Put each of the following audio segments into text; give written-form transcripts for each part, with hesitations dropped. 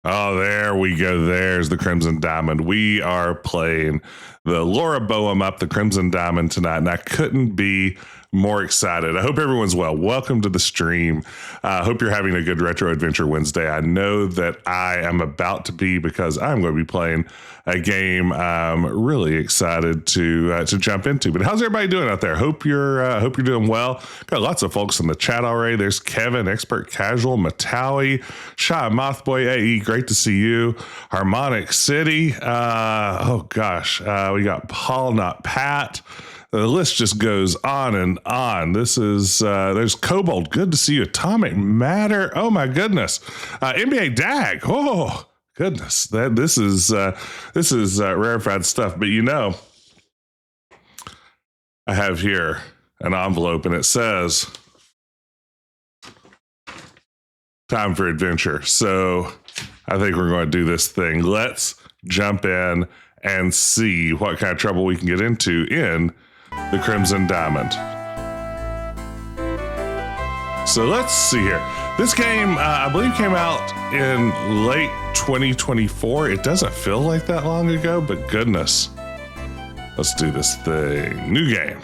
Oh, there we go. There's the Crimson Diamond. We are playing the Laura Boehm up the Crimson Diamond tonight, and I couldn't be more excited. I hope everyone's well. Welcome to the stream. I hope you're having a good Retro Adventure Wednesday. I know that I am about to be, because I'm going to be playing a game I'm really excited to jump into. But how's everybody doing out there? Hope you're doing well. Got lots of folks in the chat already. There's Kevin, Expert Casual, Matawi, Shy Mothboy AE. Great to see you. Harmonic City. We got Paul, not Pat. The list just goes on and on. This is, there's Kobold. Good to see you. Atomic Matter. Oh my goodness. NBA DAG. Oh goodness. This is rarefied stuff. But you know, I have here an envelope and it says, time for adventure. So I think we're going to do this thing. Let's jump in and see what kind of trouble we can get into in the Crimson Diamond. So let's see here. This game, I believe, came out in late 2024. It doesn't feel like that long ago, but goodness. Let's do this thing. New game.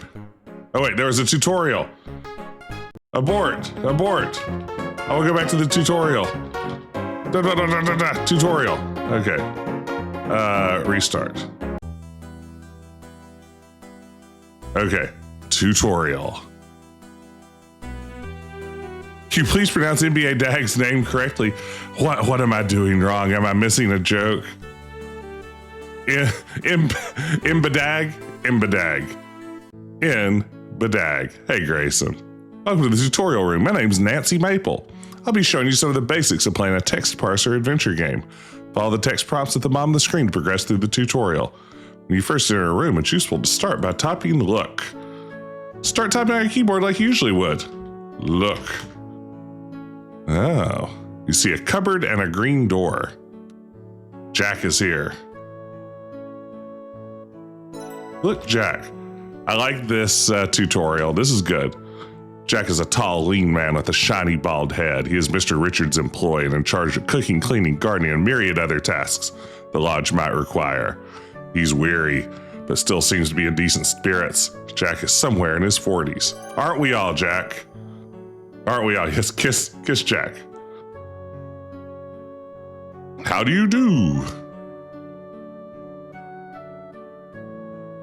Oh wait, there was a tutorial. Abort. I will go back to the tutorial. Tutorial. Okay. Restart. Okay, tutorial. Can you please pronounce NBA Dag's name correctly? What am I doing wrong? Am I missing a joke? Imbadag. Hey, Grayson. Welcome to the tutorial room. My name's Nancy Maple. I'll be showing you some of the basics of playing a text parser adventure game. Follow the text prompts at the bottom of the screen to progress through the tutorial. When you first enter a room, it's useful to start by typing look. Start typing on your keyboard like you usually would. Look. Oh, you see a cupboard and a green door. Jack is here. Look, Jack. I like this tutorial. This is good. Jack is a tall, lean man with a shiny, bald head. He is Mr. Richard's employee and in charge of cooking, cleaning, gardening, and myriad other tasks the lodge might require. He's weary, but still seems to be in decent spirits. Jack is somewhere in his 40s. Aren't we all, Jack? Aren't we all? Yes, kiss Jack. How do you do?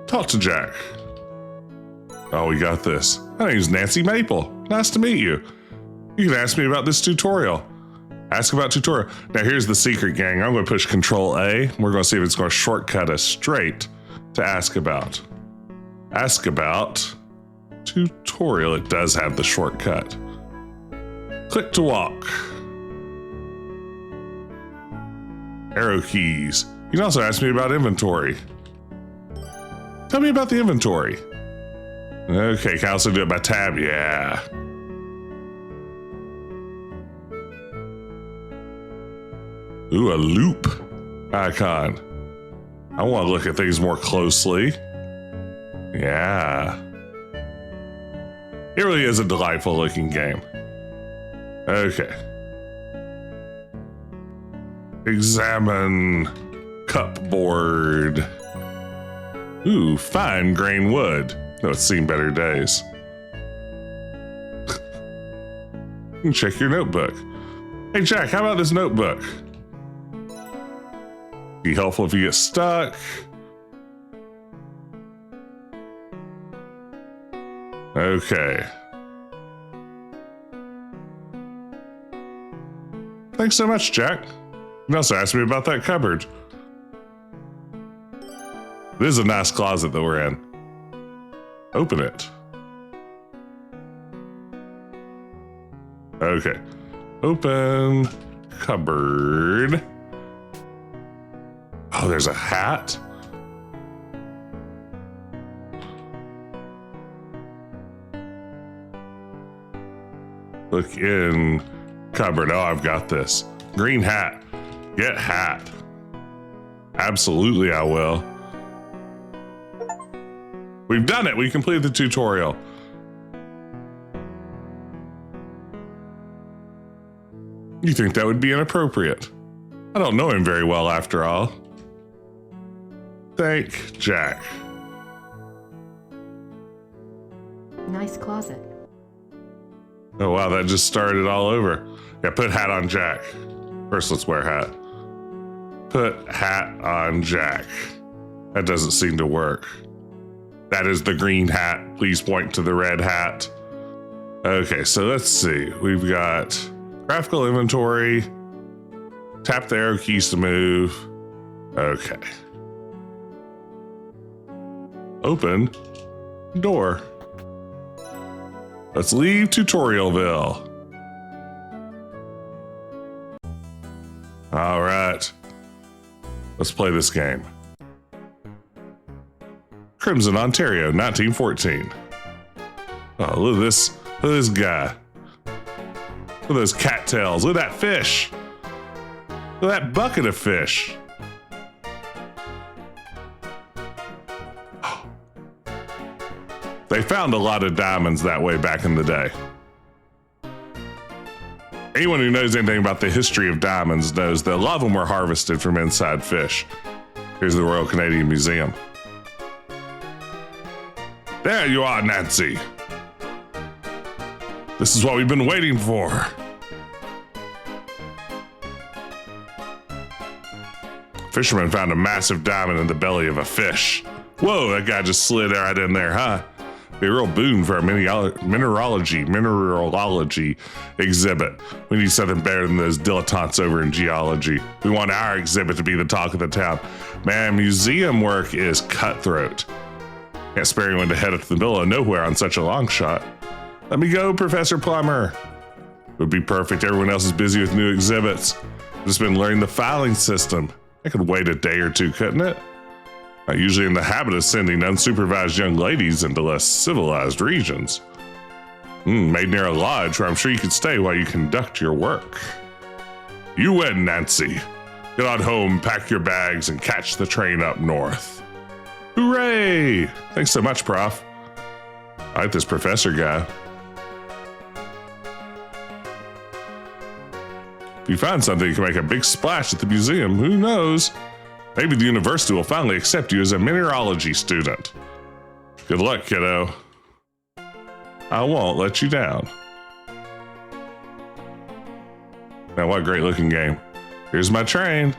Talk to Jack. Oh, we got this. My name's Nancy Maple. Nice to meet you. You can ask me about this tutorial. Ask about tutorial. Now here's the secret, gang. I'm going to push Control A. We're going to see if it's going to shortcut us straight to ask about. Ask about tutorial. It does have the shortcut. Click to walk. Arrow keys. You can also ask me about inventory. Tell me about the inventory. Okay, can I also do it by tab? Yeah. Ooh, a loop icon. I want to look at things more closely. Yeah. It really is a delightful looking game. Okay. Examine cupboard. Ooh, fine grain wood. No, it's seen better days. You can check your notebook. Hey, Jack, how about this notebook? Be helpful if you get stuck. Okay. Thanks so much, Jack. You also asked me about that cupboard. This is a nice closet that we're in. Open it. Okay. Open cupboard. Oh, there's a hat. Look in cupboard. Oh, I've got this. Green hat. Get hat. Absolutely, I will. We've done it. We completed the tutorial. You think that would be inappropriate? I don't know him very well after all. Thank Jack. Nice closet. Oh wow, that just started all over. Yeah, put hat on Jack. First, let's wear hat. Put hat on Jack. That doesn't seem to work. That is the green hat. Please point to the red hat. Okay, so let's see. We've got graphical inventory. Tap the arrow keys to move. Okay. Open door. Let's leave Tutorialville. All right. Let's play this game. Crimson, Ontario, 1914. Oh, look at this. Look at this guy. Look at those cattails. Look at that fish. Look at that bucket of fish. They found a lot of diamonds that way back in the day. Anyone who knows anything about the history of diamonds knows that a lot of them were harvested from inside fish. Here's the Royal Canadian Museum. There you are, Nancy. This is what we've been waiting for. Fisherman found a massive diamond in the belly of a fish. Whoa, that guy just slid right in there, huh? Be a real boon for our mineralogy exhibit. We need something better than those dilettantes over in geology. We want our exhibit to be the talk of the town. Man, museum work is cutthroat. Can't spare anyone to head up to the middle of nowhere on such a long shot. Let me go, Professor Plummer. It would be perfect. Everyone else is busy with new exhibits. I've just been learning the filing system. I could wait a day or two, couldn't it? I'm usually in the habit of sending unsupervised young ladies into less civilized regions. Made near a lodge where I'm sure you could stay while you conduct your work. You win, Nancy. Get on home, pack your bags, and catch the train up north. Hooray! Thanks so much, Prof. I like this professor guy. If you find something, you can make a big splash at the museum. Who knows? Maybe the university will finally accept you as a mineralogy student. Good luck, kiddo. I won't let you down. Now, what a great looking game. Here's my train.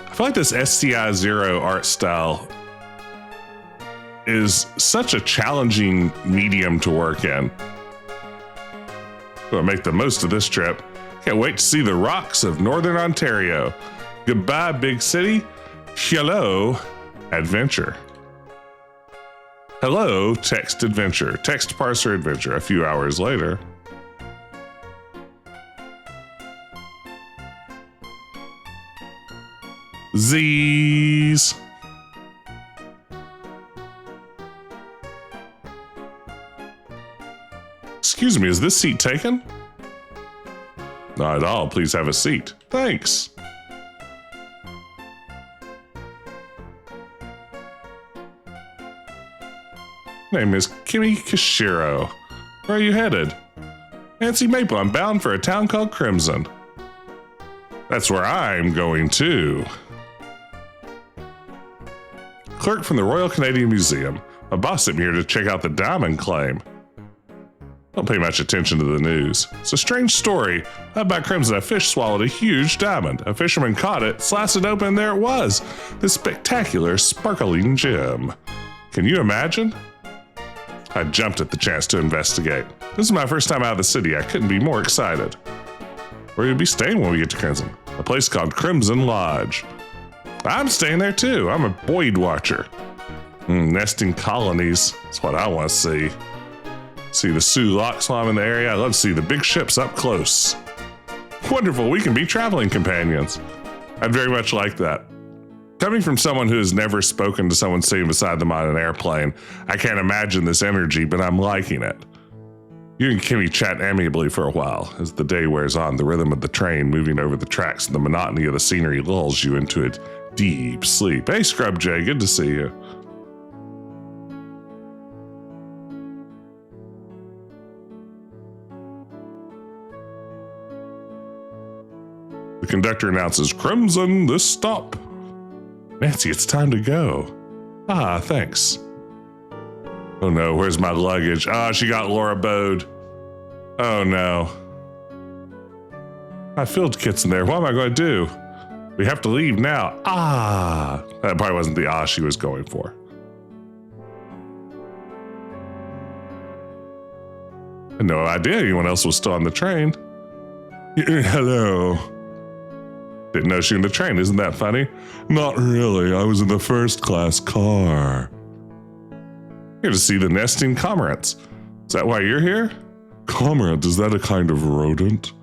I feel like this STI Zero art style is such a challenging medium to work in. We'll make the most of this trip. Can't wait to see the rocks of Northern Ontario. Goodbye, big city. Hello, adventure. Hello, text adventure. Text parser adventure. A few hours later. Z's. Excuse me, is this seat taken? Not at all. Please have a seat. Thanks. Name is Kimmy Kishiro. Where are you headed? Nancy Maple, I'm bound for a town called Crimson. That's where I'm going too. Clerk from the Royal Canadian Museum. My boss sent me here to check out the diamond claim. Don't pay much attention to the news. It's a strange story. Up by Crimson, a fish swallowed a huge diamond. A fisherman caught it, sliced it open, and there it was. This spectacular, sparkling gem. Can you imagine? I jumped at the chance to investigate. This is my first time out of the city. I couldn't be more excited. Where will you be staying when we get to Crimson? A place called Crimson Lodge. I'm staying there too. I'm a Boyd watcher. Nesting colonies. That's what I want to see. See the Sioux Locks while I'm in the area. I love to see the big ships up close. Wonderful, we can be traveling companions. I'd very much like that. Coming from someone who has never spoken to someone sitting beside them on an airplane, I can't imagine this energy, but I'm liking it. You and Kimmy chat amiably for a while. As the day wears on, the rhythm of the train moving over the tracks and the monotony of the scenery lulls you into a deep sleep. Hey, Scrub Jay, good to see you. The conductor announces, Crimson, this stop. Nancy, it's time to go. Ah, thanks. Oh no, where's my luggage? Ah, she got Laura bowed. Oh no. My field kit's in there. What am I going to do? We have to leave now. Ah. That probably wasn't the she was going for. I had no idea anyone else was still on the train. Hello. Didn't know she was in the train. Isn't that funny? Not really. I was in the first class car. Here to see the nesting cormorants. Is that why you're here? Cormorant, is that a kind of rodent?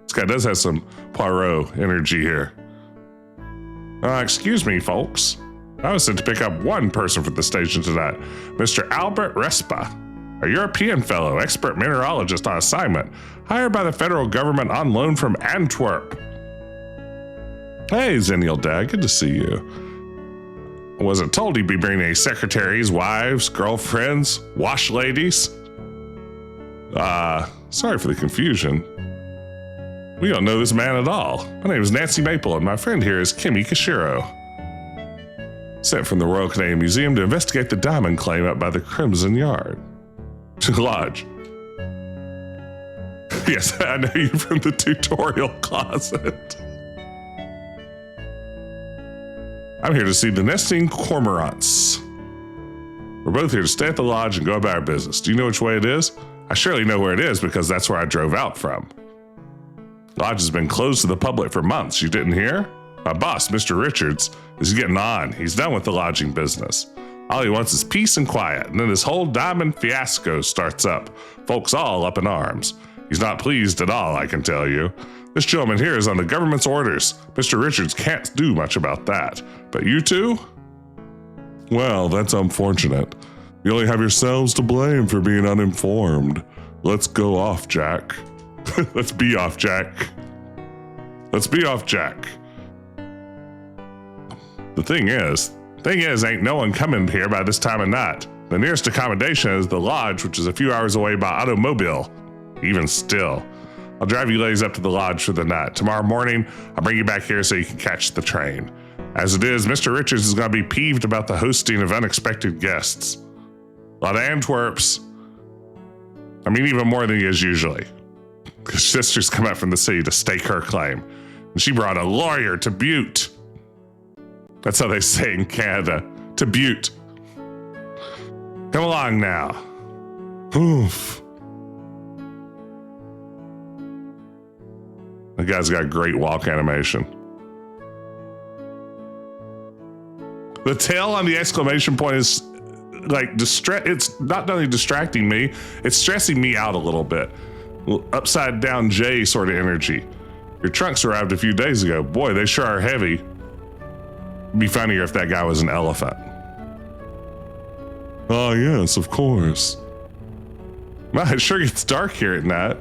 This guy does have some Poirot energy here. Excuse me, folks. I was sent to pick up one person for the station tonight. Mr. Albert Respa, a European fellow, expert mineralogist on assignment, hired by the federal government on loan from Antwerp. Hey, Zenial Dad, good to see you. I wasn't told he'd be bringing any secretaries, wives, girlfriends, wash ladies. Sorry for the confusion. We don't know this man at all. My name is Nancy Maple, and my friend here is Kimmy Kashiro. Sent from the Royal Canadian Museum to investigate the diamond claim up by the Crimson Yard. Lodge. Yes, I know you from the tutorial closet. I'm here to see the nesting cormorants. We're both here to stay at the lodge and go about our business. Do you know which way it is? I surely know where it is because that's where I drove out from. The lodge has been closed to the public for months. You didn't hear? My boss, Mr. Richards, is getting on. He's done with the lodging business. All he wants is peace and quiet, and then this whole diamond fiasco starts up. Folks all up in arms. He's not pleased at all, I can tell you. This gentleman here is on the government's orders. Mr. Richards can't do much about that. But you two? Well, that's unfortunate. You only have yourselves to blame for being uninformed. Let's go off, Jack. Let's be off, Jack. Let's be off, Jack. The thing is, ain't no one coming here by this time of night. The nearest accommodation is the lodge, which is a few hours away by automobile. Even still, I'll drive you ladies up to the lodge for the night. Tomorrow morning, I'll bring you back here so you can catch the train. As it is, Mr. Richards is going to be peeved about the hosting of unexpected guests. A lot of Antwerps. I mean, even more than he is usually. His sister's come out from the city to stake her claim. And she brought a lawyer to Butte. That's how they say in Canada. To Butte. Come along now. Oof. The guy's got great walk animation. The tail on the exclamation point is like it's not only distracting me, it's stressing me out a little bit. Upside down J sort of energy. Your trunks arrived a few days ago. Boy, they sure are heavy. It'd be funnier if that guy was an elephant. Oh yes, of course. Well, it sure gets dark here at night.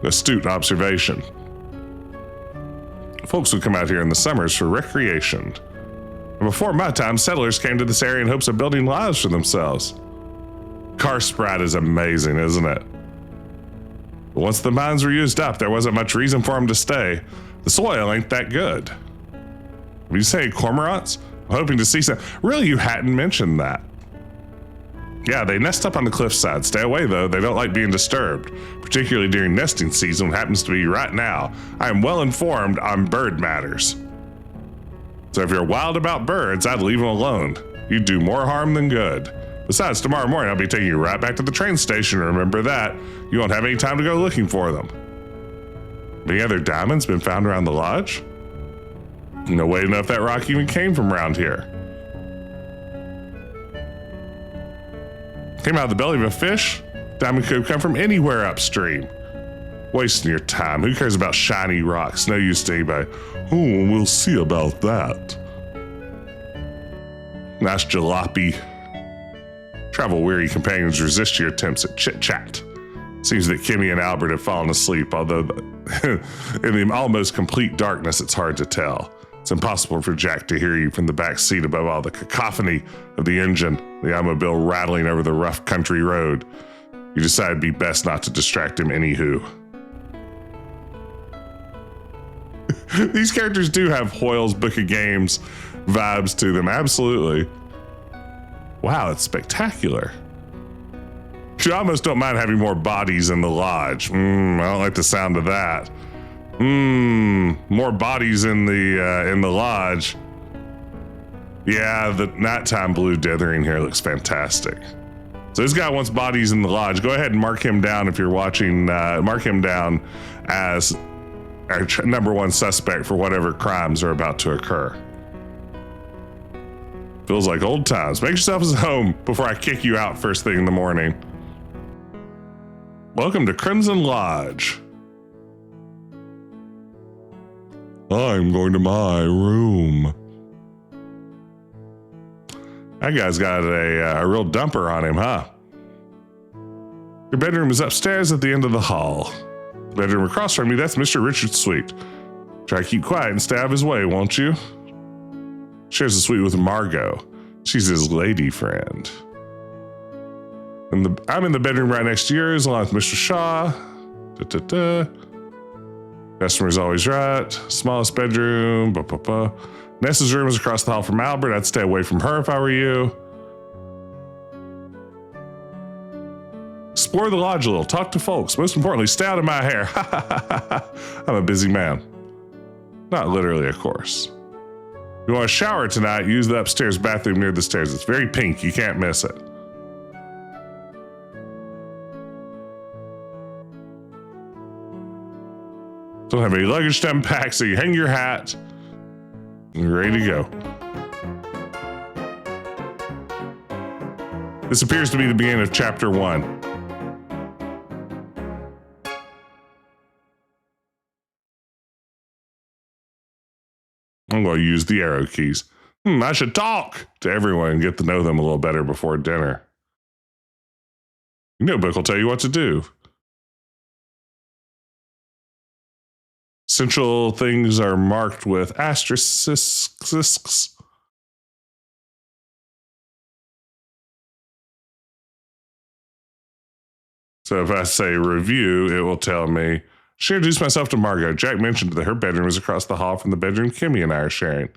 Astute observation. Folks would come out here in the summers for recreation. And before my time, settlers came to this area in hopes of building lives for themselves. Carsprout is amazing, isn't it? But once the mines were used up, there wasn't much reason for them to stay. The soil ain't that good. When you say cormorants, I'm hoping to see some. Really, you hadn't mentioned that. Yeah, they nest up on the cliffside. Stay away, though. They don't like being disturbed, particularly during nesting season, what happens to be right now. I am well informed on bird matters. So if you're wild about birds, I'd leave them alone. You'd do more harm than good. Besides, tomorrow morning, I'll be taking you right back to the train station. Remember that. You won't have any time to go looking for them. Any other diamonds been found around the lodge? No way to know if that rock even came from around here. Came out of the belly of a fish? Diamond could come from anywhere upstream. Wasting your time. Who cares about shiny rocks? No use to anybody. Oh, we'll see about that. Nice jalopy. Travel-weary companions resist your attempts at chit-chat. Seems that Kimmy and Albert have fallen asleep, although in the almost complete darkness, it's hard to tell. It's impossible for Jack to hear you from the back seat above all the cacophony of the engine, the automobile rattling over the rough country road. You decide it'd be best not to distract him anywho. These characters do have Hoyle's Book of Games vibes to them, absolutely. Wow, it's spectacular. You almost don't mind having more bodies in the lodge. I don't like the sound of that. More bodies in the lodge. Yeah, the nighttime blue dithering here looks fantastic. So this guy wants bodies in the lodge. Go ahead and mark him down if you're watching. Mark him down as our number one suspect for whatever crimes are about to occur. Feels like old times. Make yourself at home before I kick you out first thing in the morning. Welcome to Crimson Lodge. I'm going to my room. That guy's got a real dumper on him, huh? Your bedroom is upstairs at the end of the hall. The bedroom across from you, that's Mr. Richard's suite. Try to keep quiet and stay out of his way, won't you? Shares a suite with Margot. She's his lady friend. I'm in the bedroom right next to yours, along with Mr. Shaw. Customer's always right. Smallest bedroom. Nessa's room is across the hall from Albert. I'd stay away from her if I were you. Explore the lodge a little. Talk to folks. Most importantly, stay out of my hair. I'm a busy man. Not literally, of course. If you want a shower tonight, use the upstairs bathroom near the stairs. It's very pink. You can't miss it. Don't have any luggage to unpack, so you hang your hat and you're ready to go. This appears to be the beginning of chapter 1. I'm going to use the arrow keys. I should talk to everyone and get to know them a little better before dinner. Your notebook will tell you what to do. Essential things are marked with asterisks. So if I say review, it will tell me, should introduce myself to Margot. Jack mentioned that her bedroom is across the hall from the bedroom Kimmy and I are sharing.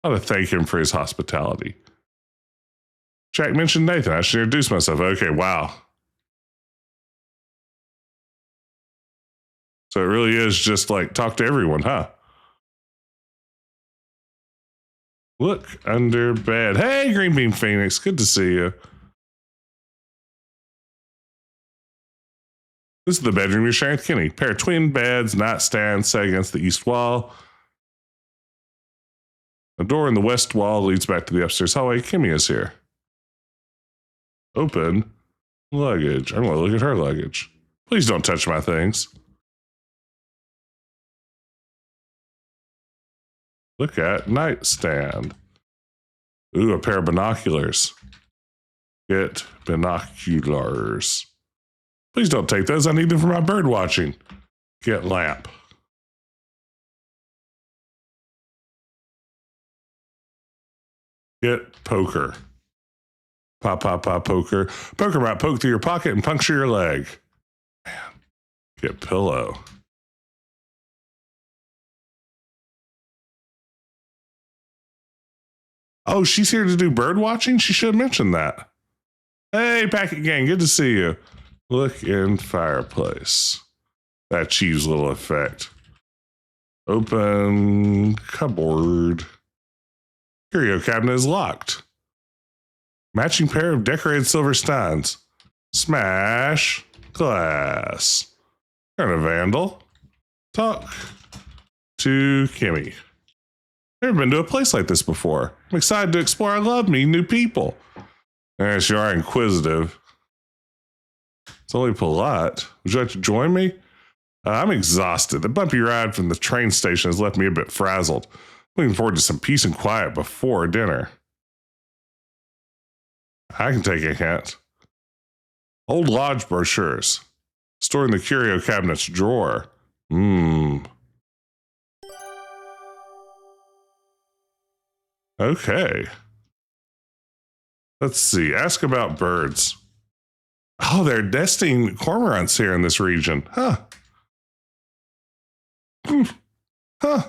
I want to thank him for his hospitality. Jack mentioned Nathan. I should introduce myself. Okay, wow. So it really is just like talk to everyone, huh? Look under bed. Hey, Green Bean Phoenix. Good to see you. This is the bedroom you're sharing with Kenny. Pair of twin beds, nightstand set against the east wall. The door in the west wall leads back to the upstairs hallway. Kimmy is here. Open luggage. I'm going to look at her luggage. Please don't touch my things. Look at nightstand. Ooh, a pair of binoculars. Get binoculars. Please don't take those. I need them for my bird watching. Get lamp. Get poker. Pop, pop, pop, poker. Poker might poke through your pocket and puncture your leg. Man. Get pillow. Oh, she's here to do bird watching? She should have mentioned that. Hey, Packet Gang, good to see you. Look in fireplace. That achieves little effect. Open cupboard. Curio cabinet is locked. Matching pair of decorated silver steins. Smash glass. Turn a vandal. Talk to Kimmy. Never been to a place like this before. I'm excited to explore. I love meeting new people. Yes, you are inquisitive. It's only polite. Would you like to join me? I'm exhausted. The bumpy ride from the train station has left me a bit frazzled. Looking forward to some peace and quiet before dinner. I can take a hint. Old lodge brochures. Stored in the curio cabinet's drawer. Okay. Let's see. Ask about birds. Oh, they're nesting cormorants here in this region. Huh. Huh.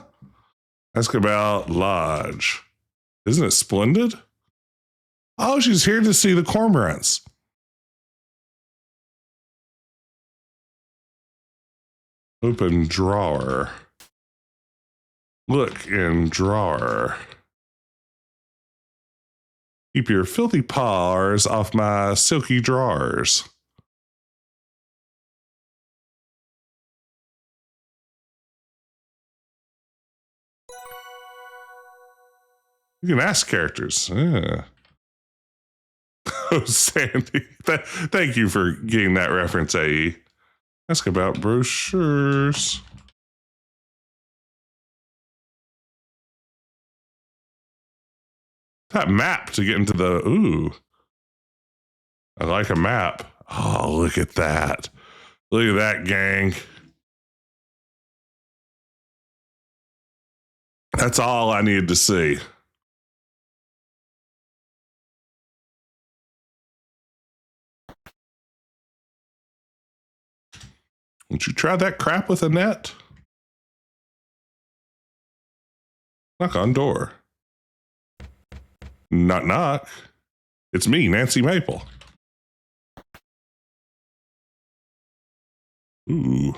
Ask about lodge. Isn't it splendid? Oh, she's here to see the cormorants. Open drawer. Look in drawer. Keep your filthy paws off my silky drawers. You can ask characters. Yeah. Oh, Sandy. Thank you for getting that reference, AE. Ask about brochures. That map to get into the... Ooh. I like a map. Oh, look at that. Look at that, gang. That's all I needed to see. Won't you try that crap with a net? Knock on door. Knock, knock. It's me, Nancy Maple. Ooh.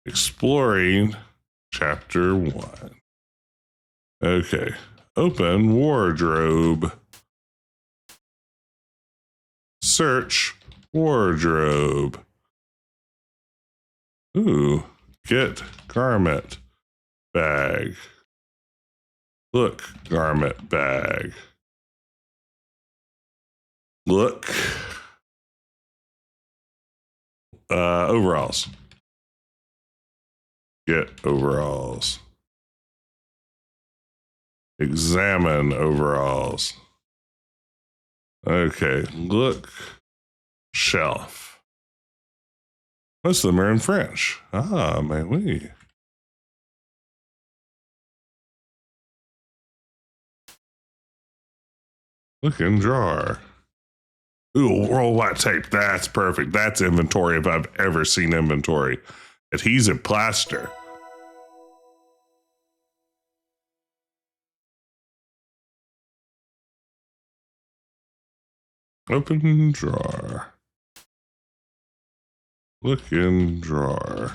Exploring chapter 1. Okay. Open wardrobe. Search wardrobe. Ooh. Get garment bag. Look, garment bag. Look. Overalls. Get overalls. Examine overalls. Okay, look. Shelf. Most of them are in French. Ah, mais oui. Look in drawer. Ooh, roll white tape. That's perfect. That's inventory if I've ever seen inventory. Adhesive plaster. Open drawer. Look in drawer.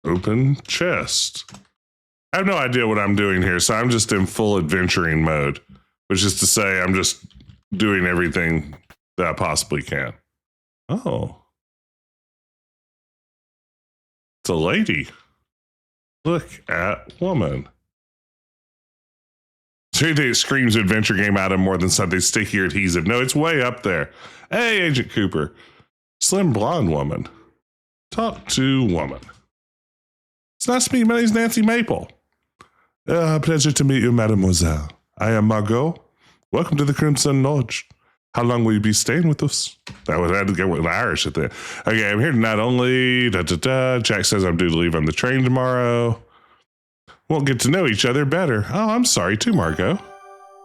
Open chest. I have no idea what I'm doing here, so I'm just in full adventuring mode, which is to say I'm just doing everything that I possibly can. Oh. It's a lady. Look at woman. So it screams adventure game out of more than something sticky or adhesive. No, it's way up there. Hey, Agent Cooper. Slim blonde woman. Talk to woman. It's nice to meet you. My name's Nancy Maple. Pleasure to meet you, mademoiselle. I am Margot. Welcome to the Crimson Lodge. How long will you be staying with us? I had to get with Irish at the end. Okay, I'm here not only. Jack says I'm due to leave on the train tomorrow. Won't get to know each other better. Oh, I'm sorry too, Margot.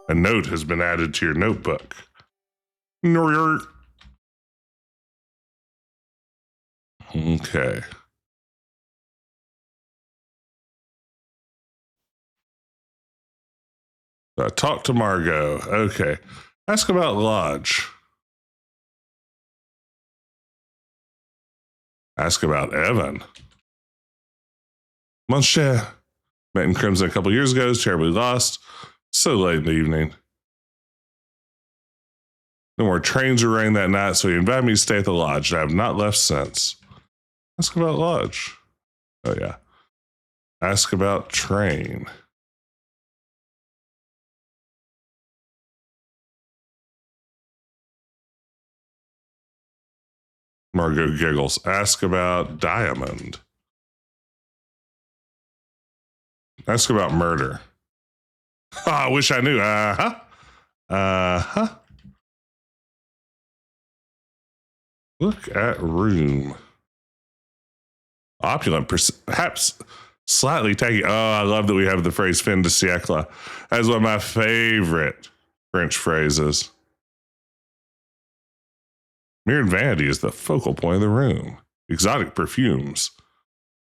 A note has been added to your notebook. Okay. Talk to Margot. Okay. Ask about lodge. Ask about Evan. Mon cher. Met in Crimson a couple years ago. Was terribly lost. So late in the evening. No more trains were running that night, so he invited me to stay at the lodge. I have not left since. Ask about lodge. Oh, yeah. Ask about train. Margot giggles. Ask about diamond. Ask about murder. Oh, I wish I knew. Uh-huh. Uh-huh. Look at room. Opulent, perhaps slightly tacky. Oh, I love that we have the phrase fin de siècle. That is one of my favorite French phrases. Mere vanity is the focal point of the room. Exotic perfumes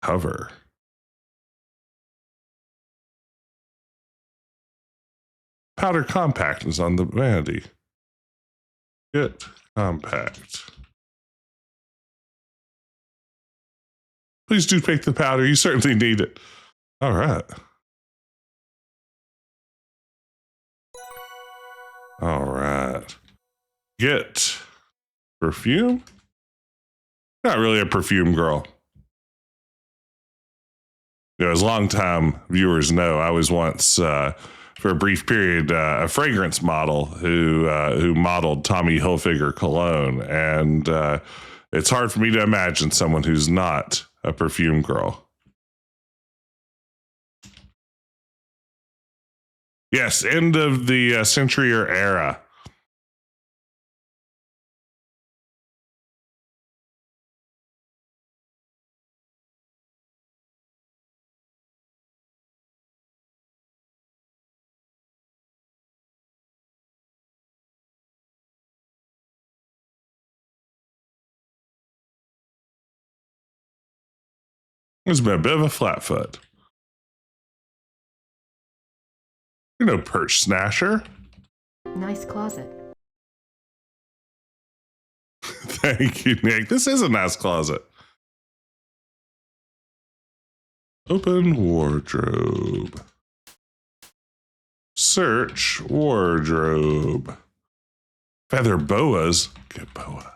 hover. Powder compact is on the vanity. Get compact. Please do pick the powder. You certainly need it. All right. All right. Get perfume? Not really a perfume girl. You know, as longtime viewers know, I was once, for a brief period, a fragrance model who modeled Tommy Hilfiger cologne, and it's hard for me to imagine someone who's not a perfume girl. Yes, end of the century or era. It's been a bit of a flat foot. You're no purse snatcher. Nice closet. Thank you, Nick. This is a nice closet. Open wardrobe. Search wardrobe. Feather boas. Get boa.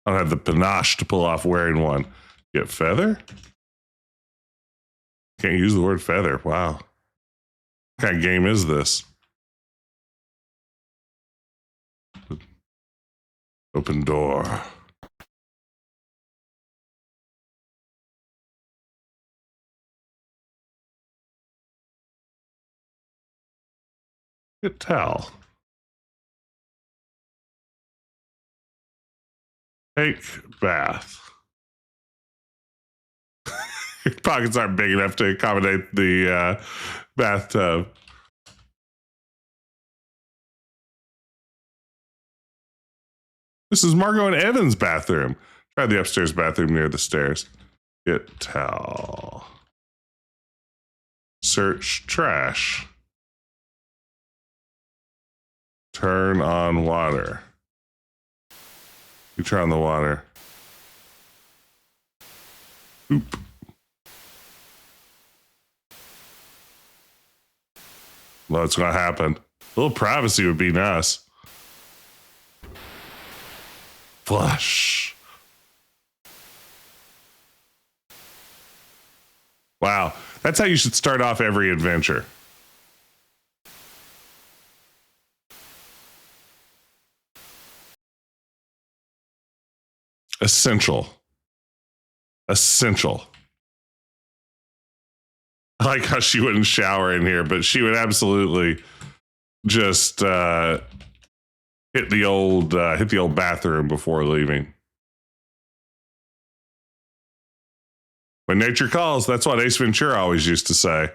I don't have the panache to pull off wearing one. Get feather? Can't use the word feather. Wow. What kind of game is this? Open door. Get towel. Take bath. Your pockets aren't big enough to accommodate the bathtub. This is Margot and Evan's bathroom. Try the upstairs bathroom near the stairs. Get towel. Search trash. Turn on water. You turn on the water. Oop. Well, it's gonna happen. A little privacy would be nice. Flush. Wow, that's how you should start off every adventure. Essential. Essential. I like how she wouldn't shower in here, but she would absolutely just hit the old bathroom before leaving. When nature calls, that's what Ace Ventura always used to say.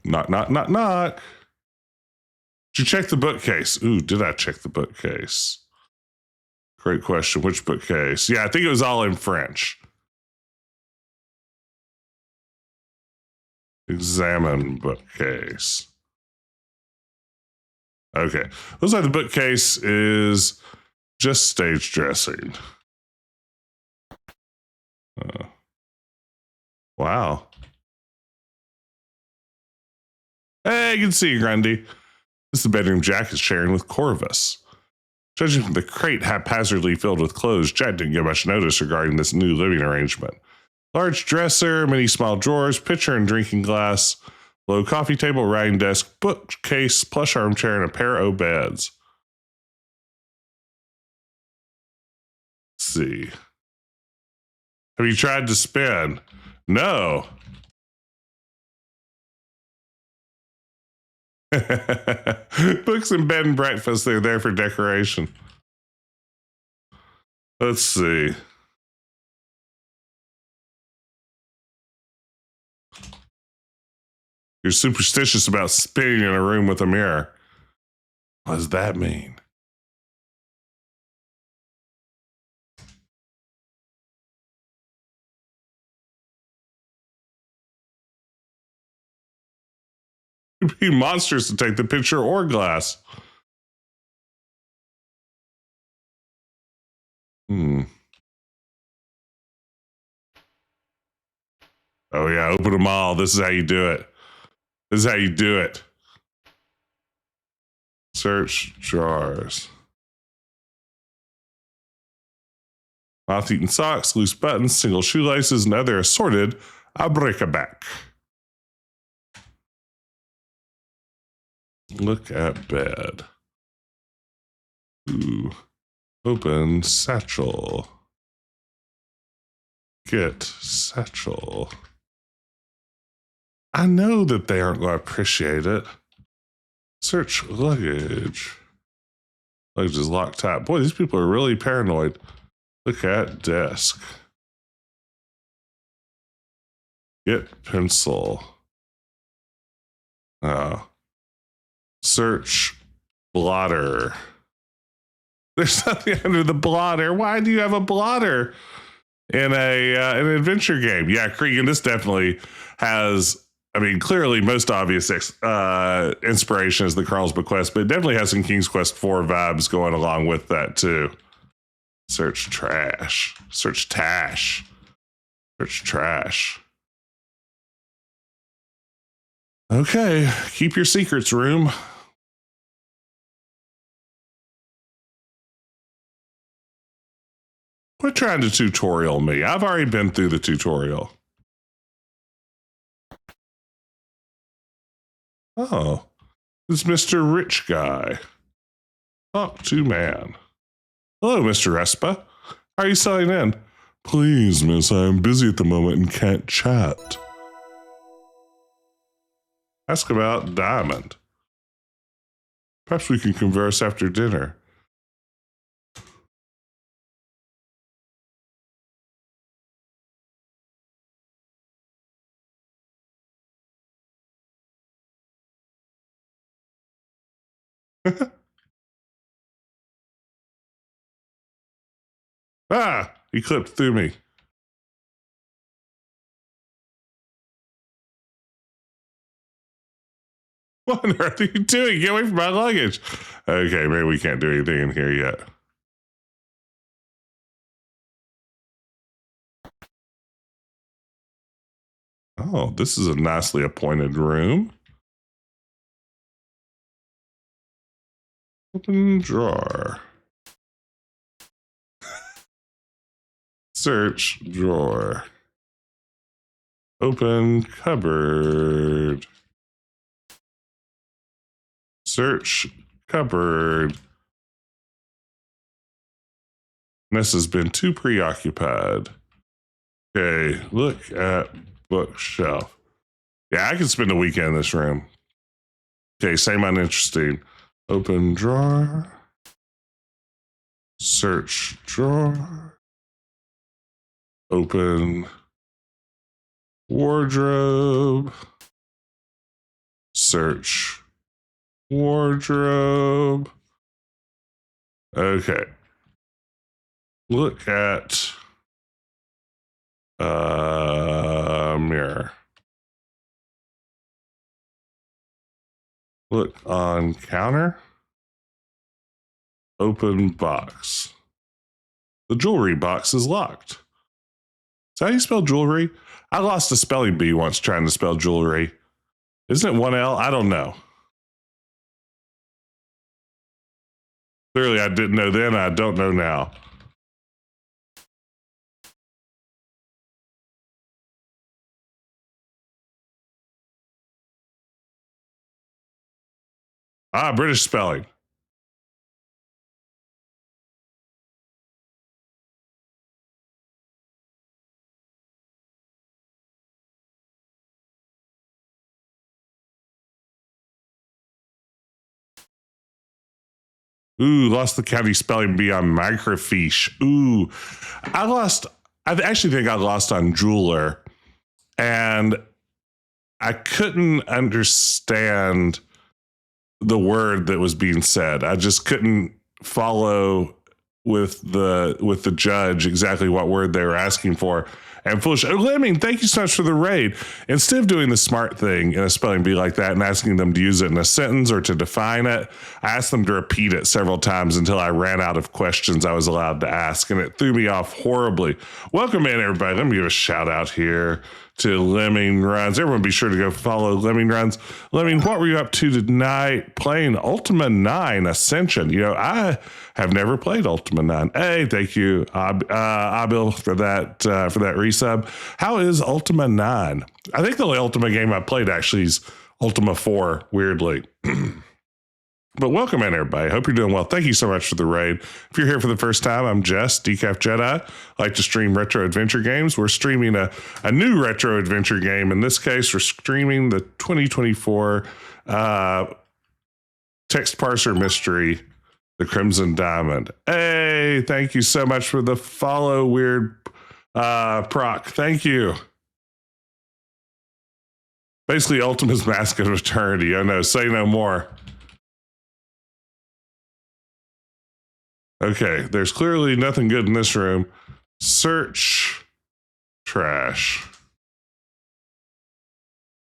Knock, knock, knock, knock. Did you check the bookcase? Ooh, did I check the bookcase? Great question. Which bookcase? Yeah, I think it was all in French. Examine bookcase. Okay. Looks like the bookcase is just stage dressing. Wow. Hey, you can see Grundy. This is the bedroom Jack is sharing with Corvus. Judging from the crate haphazardly filled with clothes, Jack didn't get much notice regarding this new living arrangement. Large dresser, many small drawers, pitcher and drinking glass, low coffee table, writing desk, bookcase, plush armchair, and a pair of beds. see. Have you tried to spin? No. Books and bed and breakfast, they're there for decoration. Let's see. You're superstitious about spinning in a room with a mirror. What does that mean? You'd be monsters to take the picture or glass. Oh yeah, open them all. This is how you do it. This is how you do it. Search drawers. Moth-eaten socks, loose buttons, single shoelaces, and other assorted abracadabra. Look at bed. Ooh. Open satchel. Get satchel. I know that they aren't going to appreciate it. Search luggage. Luggage is locked tight. Boy, these people are really paranoid. Look at desk. Get pencil. Search blotter. There's nothing under the blotter. Why do you have a blotter in an adventure game? Yeah, Cregan, this definitely has, I mean, clearly most obvious inspiration is the Colonel's Bequest, but it definitely has some King's Quest 4 vibes going along with that too. Search trash. Search tash. Search trash. Okay, keep your secrets, room. Quit trying to tutorial me. I've already been through the tutorial. Oh, it's Mr. Rich Guy. Talk to man. Hello, Mr. Respa. How are you signing in? Please, miss, I am busy at the moment and can't chat. Ask about Diamond. Perhaps we can converse after dinner. Ah, he clipped through me. What on earth are you doing? Get away from my luggage. Okay, maybe we can't do anything in here yet. Oh, this is a nicely appointed room. Open drawer. Search drawer. Open cupboard. Search cupboard. Nessa's been too preoccupied. Okay, look at bookshelf. Yeah, I could spend a weekend in this room. Okay, same uninteresting. Open drawer. Search drawer. Open wardrobe. Search wardrobe. Okay. Look at mirror. Look on counter. Open box. The jewelry box is locked. Is that how you spell jewelry? I lost a spelling bee once trying to spell jewelry. Isn't it one L? I don't know. Clearly, I didn't know then. I don't know now. Ah, British spelling. Ooh, lost the county spelling bee on microfiche. Ooh, I actually think I lost on jeweler, and I couldn't understand the word that was being said. I just couldn't follow with the judge exactly what word they were asking for. And foolish. Lemming, thank you so much for the raid. Instead of doing the smart thing in a spelling bee like that and asking them to use it in a sentence or to define it, I asked them to repeat it several times until I ran out of questions I was allowed to ask, and it threw me off horribly. Welcome in, everybody. Let me give a shout out here to Lemming Runs. Everyone be sure to go follow Lemming Runs. Lemming, what were you up to tonight playing Ultima 9 Ascension? You know, I have never played Ultima 9. Hey, thank you, Abil, for that resub. How is Ultima 9? I think the only Ultima game I played actually is Ultima 4, weirdly. But welcome in, everybody. Hope you're doing well. Thank you so much for the raid. If you're here for the first time, I'm Jess, decafjedi. I like to stream retro adventure games. We're streaming a new retro adventure game. In this case, we're streaming the 2024 text parser mystery, The Crimson Diamond. Hey, thank you so much for the follow, weird proc. Thank you. Basically, Ultima's Mask of Eternity. Oh no, say no more. Okay, there's clearly nothing good in this room. Search trash.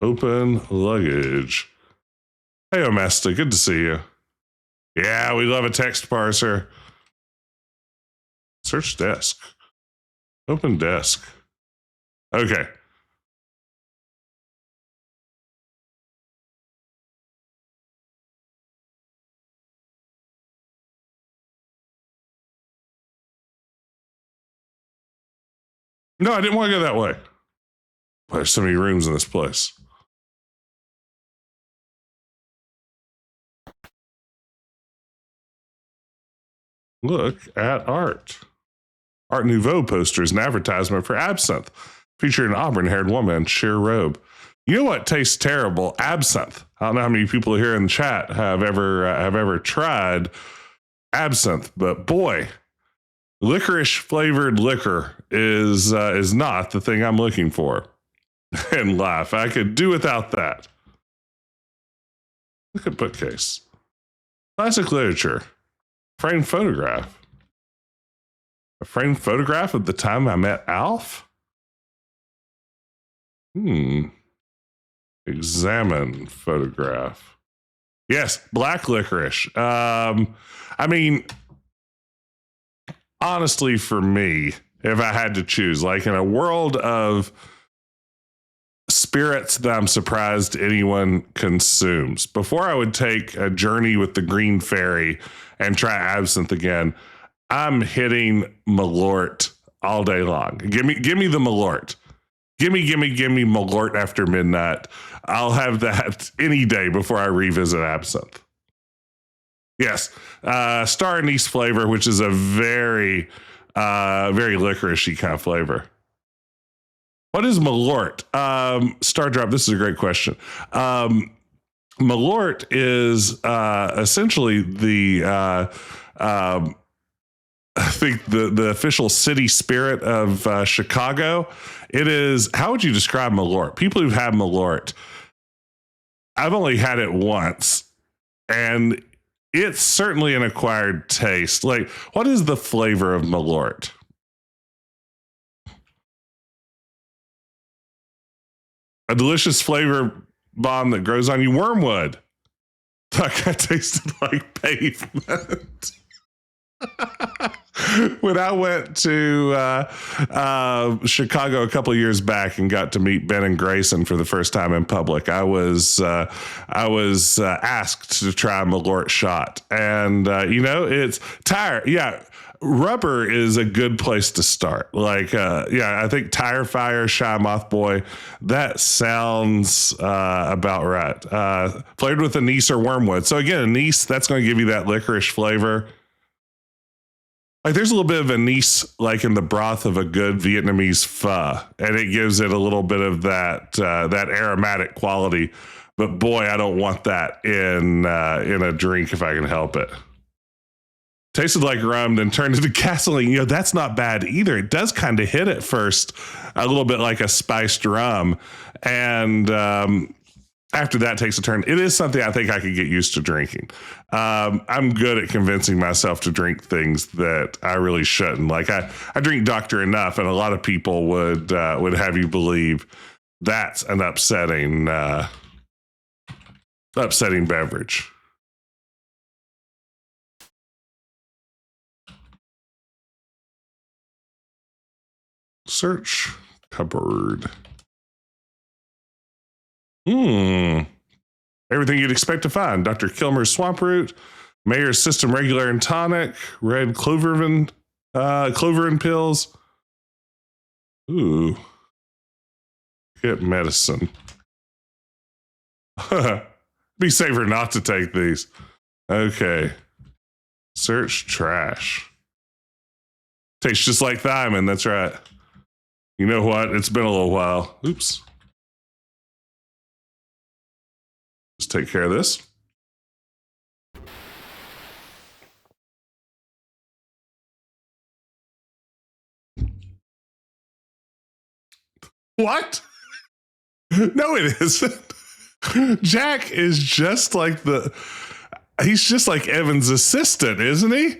Open luggage. Hey, Omesta, good to see you. Yeah, we love a text parser. Search desk. Open desk. Okay. No, I didn't want to go that way. There's so many rooms in this place. Look at art. Art Nouveau posters and advertisement for absinthe, featuring an auburn-haired woman in sheer robe. You know what tastes terrible? Absinthe. I don't know how many people here in the chat have ever tried absinthe, but boy, licorice flavored liquor is not the thing I'm looking for in life. I could do without that. Look at bookcase. Classic literature. Framed photograph. A framed photograph of the time I met Alf? Examine photograph. Yes, black licorice. I mean, honestly, for me, if I had to choose, like in a world of spirits that I'm surprised anyone consumes, before I would take a journey with the Green Fairy and try absinthe again, I'm hitting Malort all day long. Give me the Malort. Give me Malort after midnight. I'll have that any day before I revisit absinthe. Yes, star anise flavor, which is a very licoricey kind of flavor. What is Malort? Star Drop, this is a great question. Malort is essentially the I think the official city spirit of Chicago. It is, how would you describe Malort? People who've had Malort, I've only had it once, and it's certainly an acquired taste. Like, what is the flavor of Malort? A delicious flavor bomb that grows on you. Wormwood. Like, I tasted like pavement. When I went to Chicago a couple of years back and got to meet Ben and Grayson for the first time in public, I was asked to try a Malort shot, and it's tire. Yeah, rubber is a good place to start. Like, I think Tire Fire, Shy Moth Boy, that sounds about right. Flavored with anise or wormwood. So again, anise, that's going to give you that licorice flavor. Like, there's a little bit of anise, like in the broth of a good Vietnamese pho, and it gives it a little bit of that aromatic quality. But boy, I don't want that in a drink if I can help it. Tasted like rum, then turned into gasoline. You know, that's not bad either. It does kind of hit at first a little bit like a spiced rum. And after that takes a turn, it is something I think I could get used to drinking. I'm good at convincing myself to drink things that I really shouldn't. Like I drink Dr. Enough, and a lot of people would have you believe that's an upsetting beverage. Search cupboard. Everything you'd expect to find. Dr. Kilmer's Swamp Root, Mayer's System Regular and Tonic, Red Cloverin pills. Ooh. Get medicine. Be safer not to take these. Okay. Search trash. Tastes just like thiamine, that's right. You know what? It's been a little while. Oops. Let's take care of this. What? No, it isn't. Jack is just like he's just like Evan's assistant, isn't he?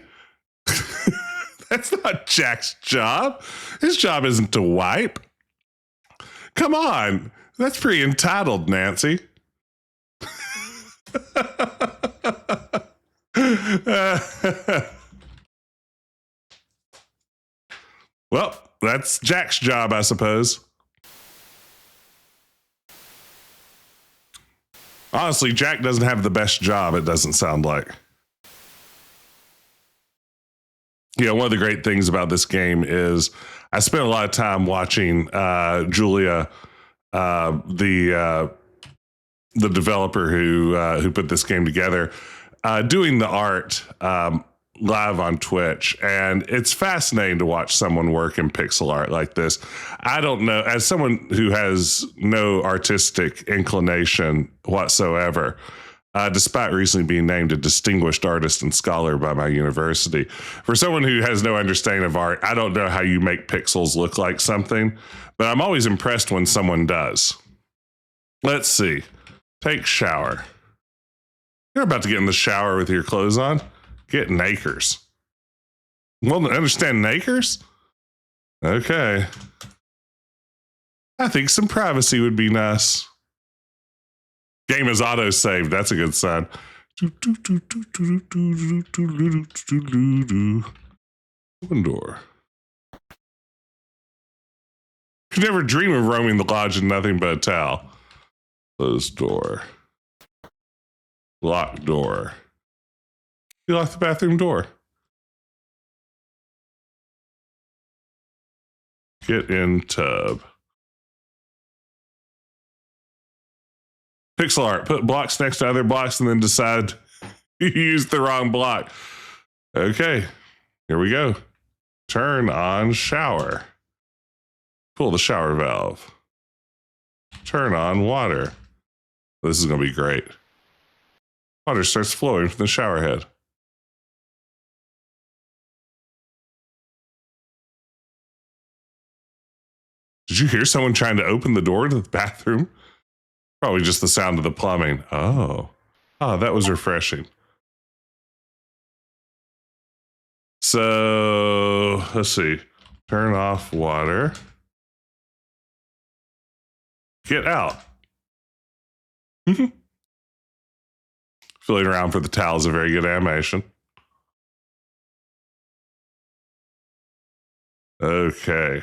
That's not Jack's job. His job isn't to wipe. Come on. That's pretty entitled, Nancy. Well, that's Jack's job, I suppose. Honestly, Jack doesn't have the best job, it doesn't sound like. You know, one of the great things about this game is I spent a lot of time watching Julia, the developer who put this game together, doing the art live on Twitch, and it's fascinating to watch someone work in pixel art like this. I don't know, as someone who has no artistic inclination whatsoever, despite recently being named a distinguished artist and scholar by my university, for someone who has no understanding of art, I don't know how you make pixels look like something, but I'm always impressed when someone does. Let's see. Take shower. You're about to get in the shower with your clothes on. Get nakers. Well, understand nakers? Okay. I think some privacy would be nice. Game is auto-saved. That's a good sign. Open door. Could never dream of roaming the lodge in nothing but a towel. Closed door. Locked door. You locked the bathroom door. Get in tub. Pixel art. Put blocks next to other blocks and then decide you used the wrong block. Okay, here we go. Turn on shower. Pull the shower valve. Turn on water. This is going to be great. Water starts flowing from the shower head. Did you hear someone trying to open the door to the bathroom? Probably just the sound of the plumbing. Oh, that was refreshing. So let's see. Turn off water. Get out. Feeling around for the towel is a very good animation. Okay.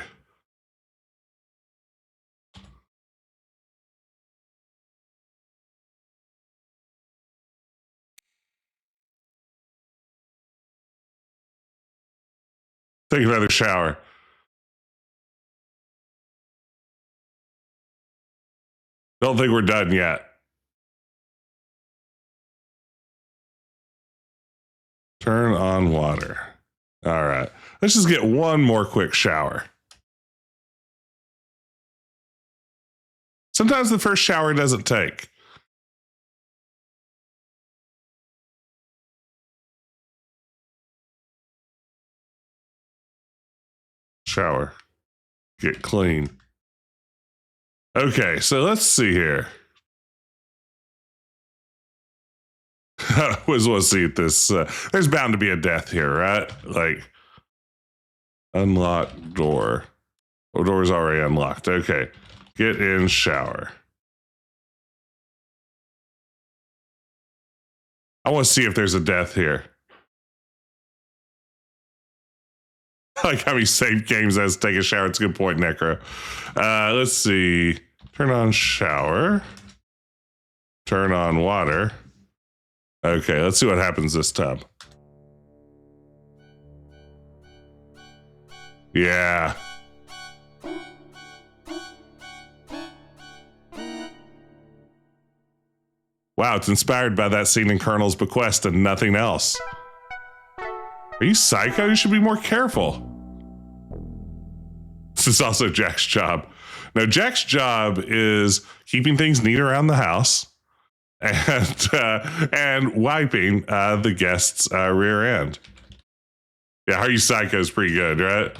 Take another shower. Don't think we're done yet. Turn on water. All right. Let's just get one more quick shower. Sometimes the first shower doesn't take. Shower. Get clean. Okay, so let's see here. I always want to see if this. There's bound to be a death here, right? Like, unlock door. Oh, door's already unlocked. Okay. Get in shower. I want to see if there's a death here. Like how many save games as take a shower. It's a good point, Necro. Let's see. Turn on shower. Turn on water. Okay, let's see what happens this time. Yeah. Wow, it's inspired by that scene in Colonel's Bequest and nothing else. Are you psycho? You should be more careful. This is also Jack's job. Now, Jack's job is keeping things neat around the house and wiping the guest's rear end. Yeah, Are You Psycho is pretty good, right?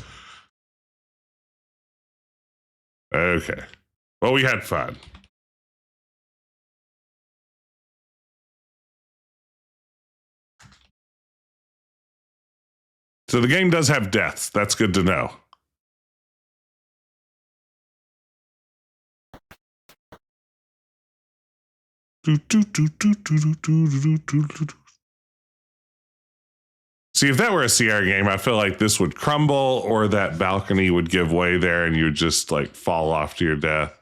Okay. Well, we had fun. So the game does have deaths. That's good to know. See, if that were a Sierra game, I feel like this would crumble or that balcony would give way there and you'd just like fall off to your death.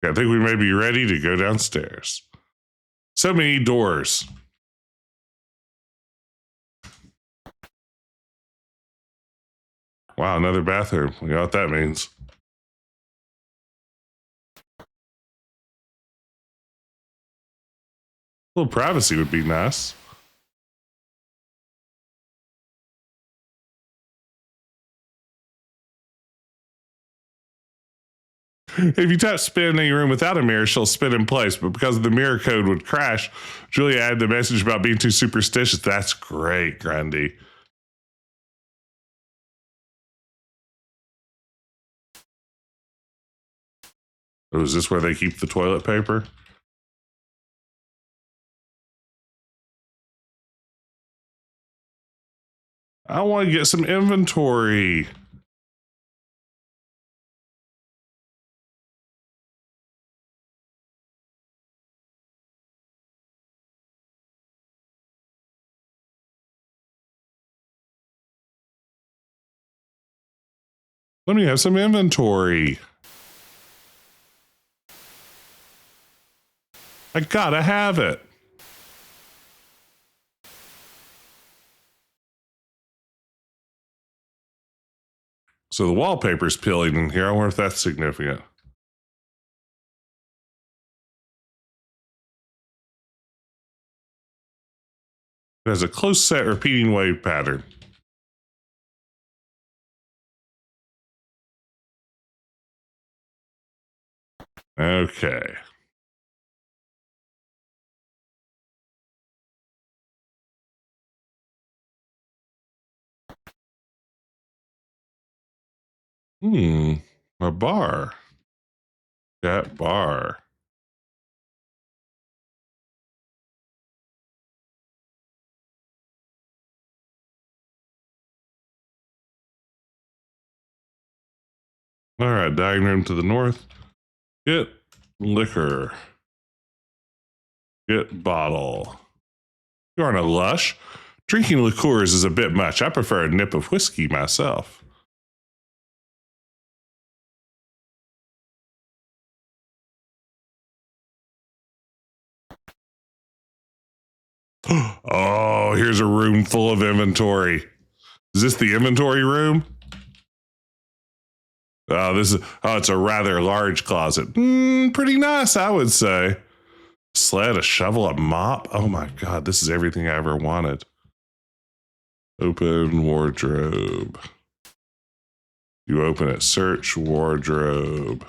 I think we may be ready to go downstairs. So many doors. Wow, another bathroom. You know what that means. A little privacy would be nice. If you tap spin in any room without a mirror, she'll spin in place. But because the mirror code would crash, Julia added the message about being too superstitious. That's great, Grundy. Oh, is this where they keep the toilet paper? I want to get some inventory. Let me have some inventory. I gotta have it. So the wallpaper's peeling in here. I wonder if that's significant. It has a close set repeating wave pattern. Okay. A bar. That bar. All right, dining room to the north. Get liquor. Get bottle. You aren't a lush. Drinking liqueurs is a bit much. I prefer a nip of whiskey myself. Oh, here's a room full of inventory. Is this the inventory room? Oh, it's a rather large closet. Pretty nice, I would say. Sled, a shovel, a mop. Oh my God, this is everything I ever wanted. Open wardrobe. You open it. Search wardrobe.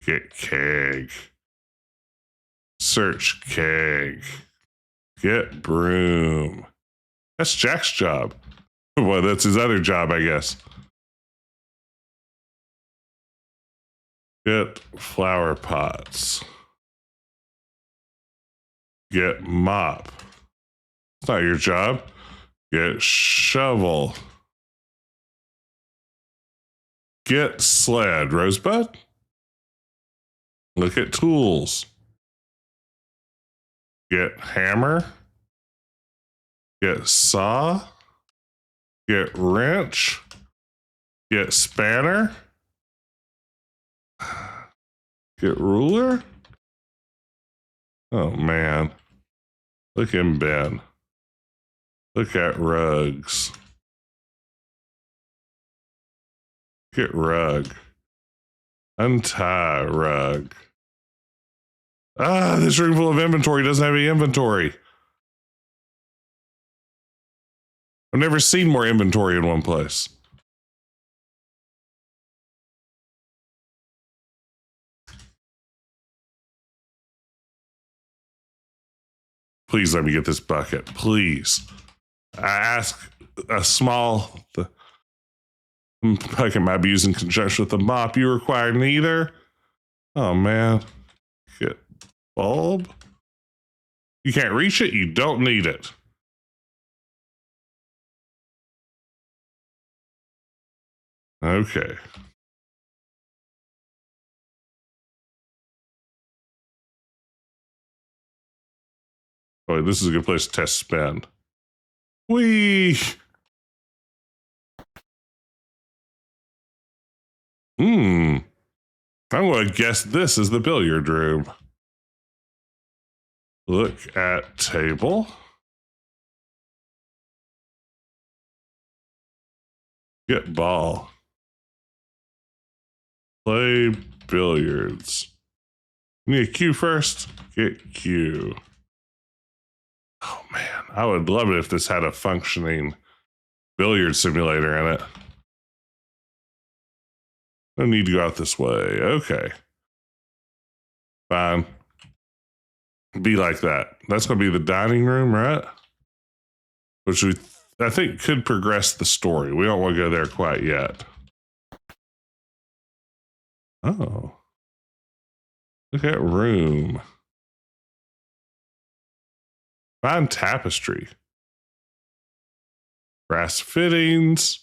Get keg. Search keg. Get broom. That's Jack's job. Well, that's his other job, I guess. Get flower pots. Get mop. It's not your job. Get shovel. Get sled. Rosebud? Look at tools. Get hammer. Get saw. Get wrench. Get spanner. Get ruler. Oh man. Look in Ben. Look at rugs. Get rug. Untie rug. Ah, this room full of inventory doesn't have any inventory. I've never seen more inventory in one place. Please let me get this bucket, please. I ask a small bucket might be used in conjunction with the mop. You require neither. Oh man. Get bulb. You can't reach it, you don't need it. Okay. Oh, this is a good place to test spin. Whee! I'm going to guess this is the billiard room. Look at table. Get ball. Play billiards. You need a cue first? Get cue. Oh man, I would love it if this had a functioning billiard simulator in it. No need to go out this way. Okay. Fine. Be like that. That's going to be the dining room, right? Which I think could progress the story. We don't want to go there quite yet. Oh. Look at room. Fine tapestry. Brass fittings.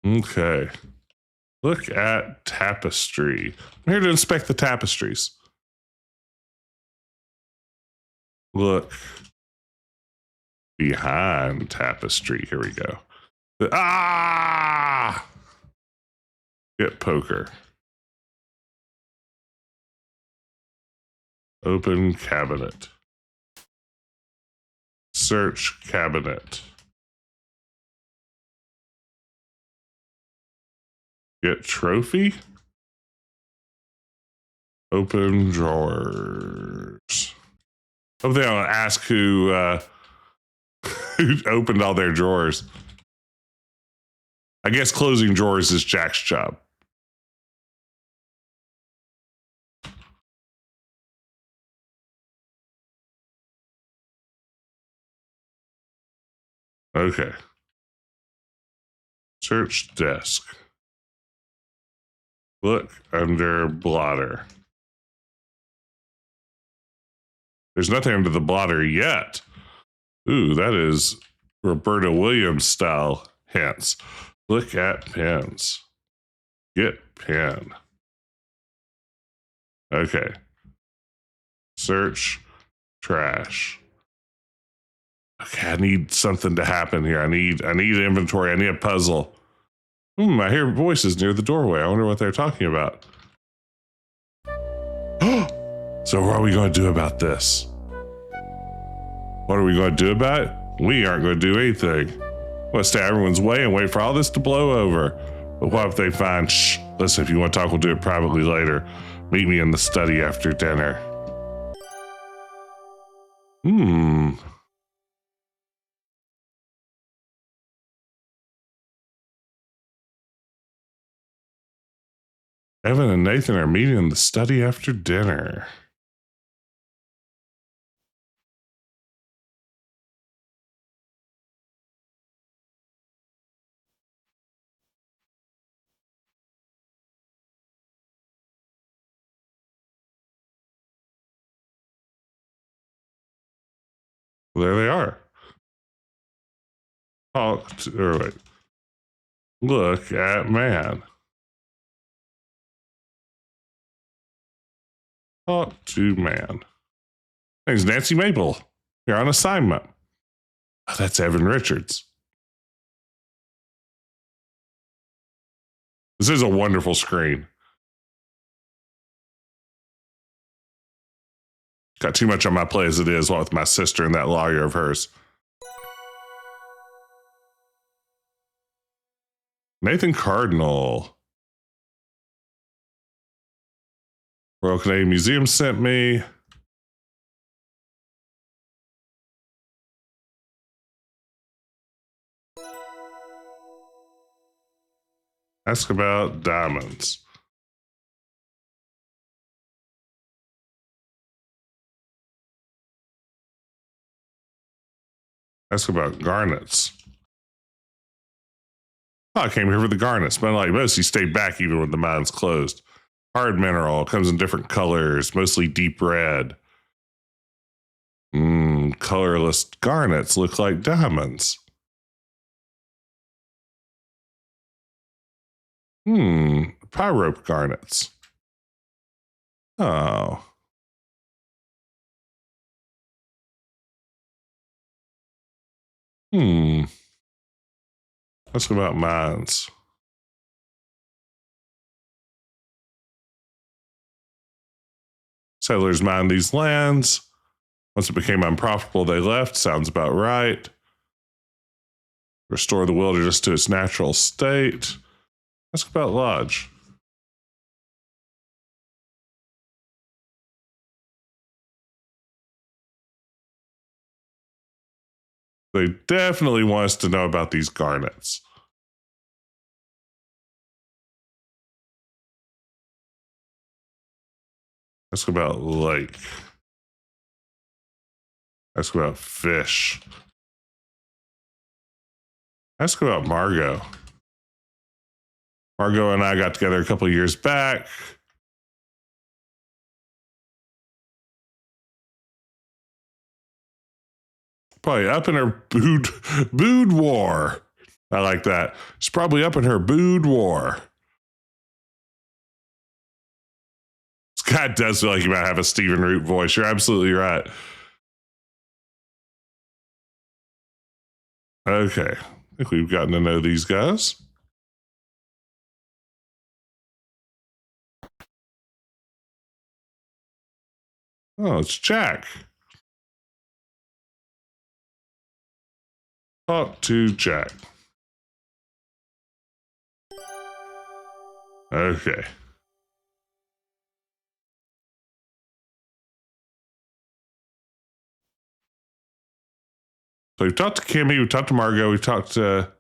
Okay. Look at tapestry. I'm here to inspect the tapestries. Look behind tapestry. Here we go. Ah! Get poker. Open cabinet. Search cabinet. Get trophy. Open drawers. Hope they don't ask who who opened all their drawers. I guess closing drawers is Jack's job. Okay. Search desk. Look under blotter. There's nothing under the blotter yet. Ooh, that is Roberta Williams style hints. Look at pens. Get pen. Okay. Search trash. Okay, I need something to happen here. I need inventory. I need a puzzle. I hear voices near the doorway. I wonder what they're talking about. So what are we going to do about this? What are we going to do about it? We aren't going to do anything. We're going to stay everyone's way and wait for all this to blow over. But what if they find, shh, listen, if you want to talk, we'll do it privately later. Meet me in the study after dinner. Evan and Nathan are meeting in the study after dinner. Well, there they are. Wait. Look at man. Talk to man. Name's Nancy Maple. You're on assignment. Oh, that's Evan Richards. This is a wonderful screen. Got too much on my plate as it is, what with my sister and that lawyer of hers. Nathan Cardinal. Royal Canadian Museum sent me. Ask about diamonds. Ask about garnets. Oh, I came here for the garnets, but like most, he stayed back even when the mine's closed. Hard mineral, comes in different colors, mostly deep red. Colorless garnets look like diamonds. Pyrope garnets. Oh. Ask about mines. Settlers mined these lands. Once it became unprofitable, they left. Sounds about right. Restore the wilderness to its natural state. Ask about lodge. They definitely want us to know about these garnets. Ask about lake. Ask about fish. Ask about Margot. Margot and I got together a couple of years back. Probably up in her boudoir. I like that. She's probably up in her boudoir. This guy does feel like he might have a Stephen Root voice. You're absolutely right. Okay. I think we've gotten to know these guys. Oh, it's Jack. Talk to Jack. Okay. So we've talked to Kimmy, we've talked to Margot, we've talked to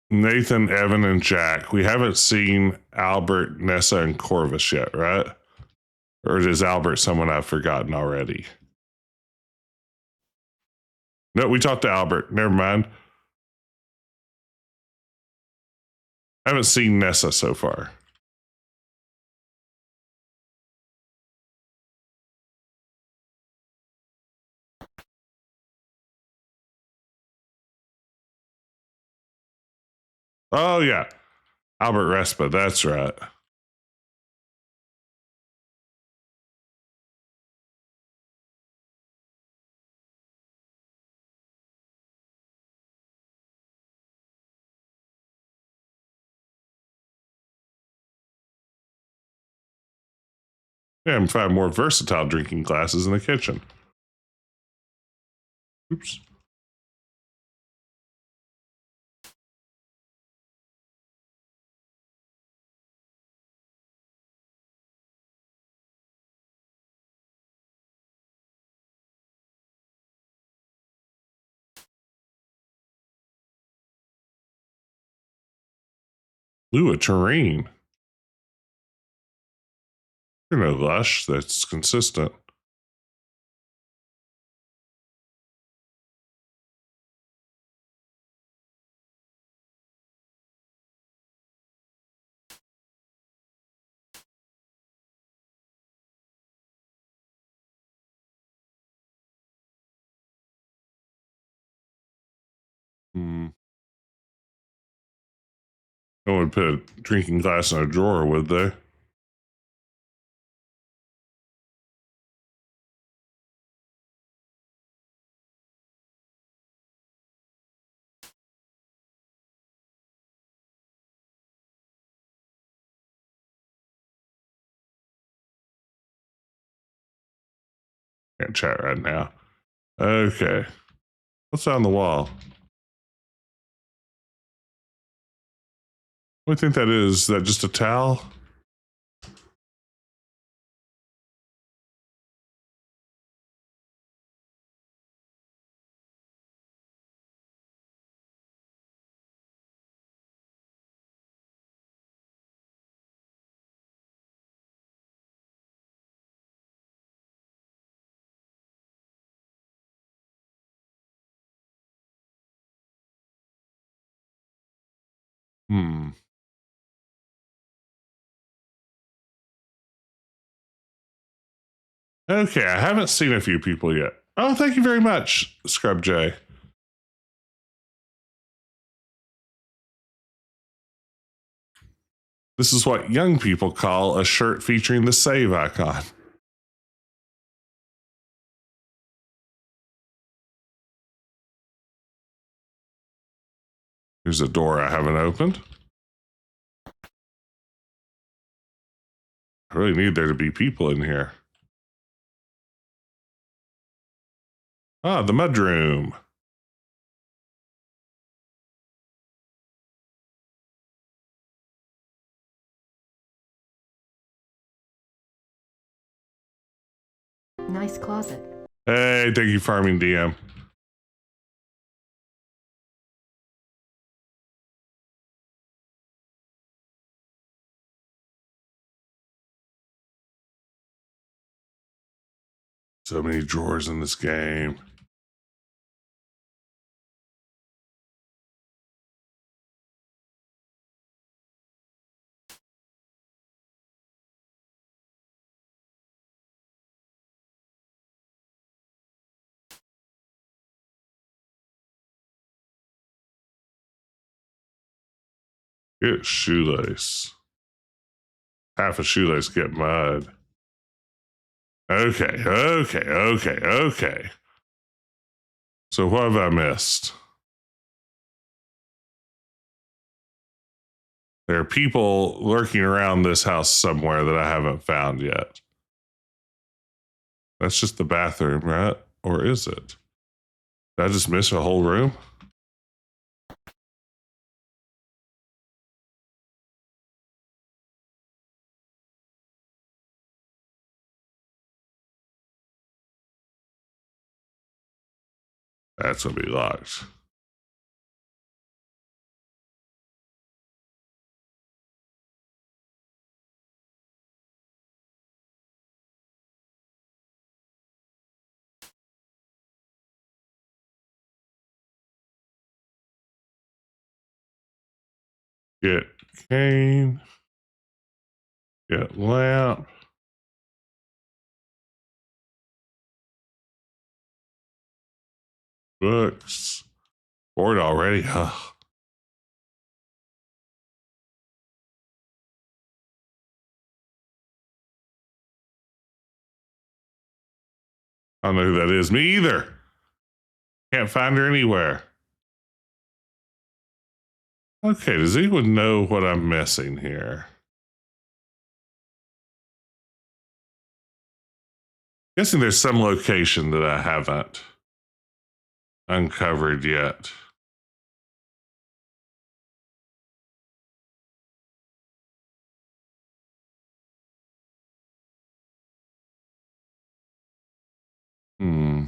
Nathan, Evan, and Jack. We haven't seen Albert, Nessa, and Corvus yet, right? Or is Albert someone I've forgotten already? No, we talked to Albert. Never mind. I haven't seen Nessa so far. Oh, yeah. Albert Respa, that's right. Yeah, and 5 more versatile drinking glasses in the kitchen. Oops. Ooh, a terrain. You know, lush. That's consistent. Hmm. No one put a drinking glass in a drawer, would they? Can't chat right now. Okay. What's on the wall? What do you think that is? Is that just a towel? Hmm. Okay, I haven't seen a few people yet. Oh, thank you very much, Scrub J. This is what young people call a shirt featuring the save icon. Here's a door I haven't opened. I really need there to be people in here. Ah, the mudroom. Nice closet. Hey, thank you, Farming DM. So many drawers in this game. Get shoelace. Half a shoelace get mud. Okay. So what have I missed? There are people lurking around this house somewhere that I haven't found yet. That's just the bathroom, right? Or is it? Did I just miss a whole room? That's gonna be locked. Get cane. Get lamp. Books. Bored already? Ugh. I don't know who that is. Me either. Can't find her anywhere. Okay, does anyone know what I'm missing here? Guessing there's some location that I haven't uncovered yet. Hmm.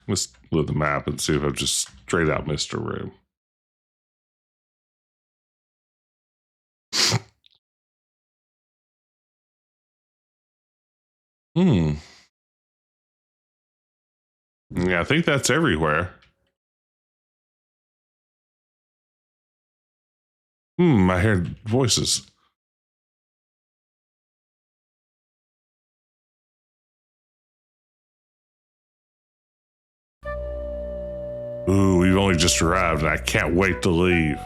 Let's look at the map and see if I've just straight out missed a room. Yeah, I think that's everywhere. I heard voices. Ooh, we've only just arrived and I can't wait to leave.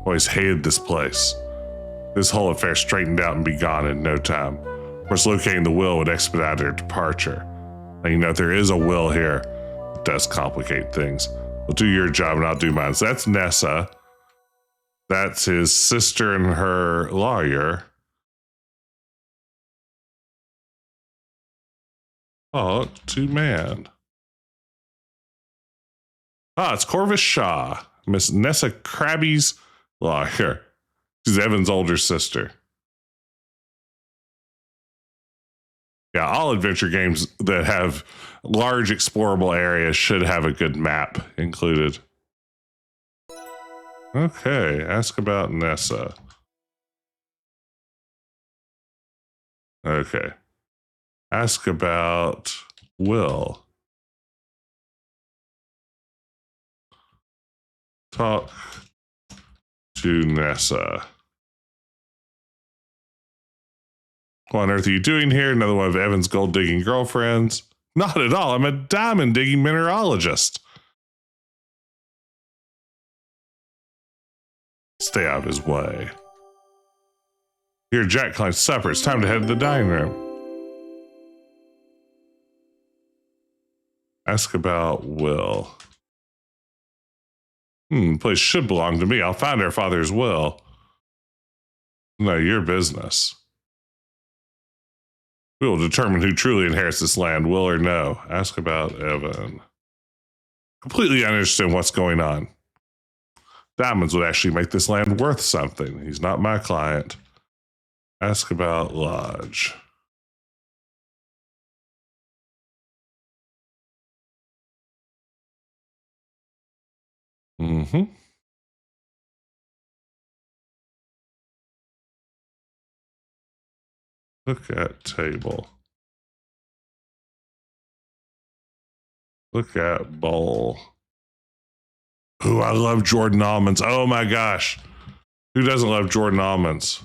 Always hated this place. This whole affair straightened out and be gone in no time. Of course, locating the will would expedite their departure. Now, you know, if there is a will here, it does complicate things. We'll do your job and I'll do mine. So that's Nessa. That's his sister and her lawyer. Oh, two-man. It's Corvus Shaw, Miss Nessa Krabby's lawyer. She's Evan's older sister. Yeah, all adventure games that have large explorable areas should have a good map included. Okay, ask about Nessa. Okay. Ask about Will. Talk to Nessa. What on earth are you doing here? Another one of Evan's gold digging girlfriends? Not at all. I'm a diamond digging mineralogist. Stay out of his way. Here, Jack climbs supper. It's time to head to the dining room. Ask about Will. The place should belong to me. I'll find our father's will. No, your business. We will determine who truly inherits this land, will or no. Ask about Evan. Completely uninterested in what's going on. Diamonds would actually make this land worth something. He's not my client. Ask about Lodge. Look at table. Look at bowl. Ooh, I love Jordan almonds. Oh my gosh. Who doesn't love Jordan almonds?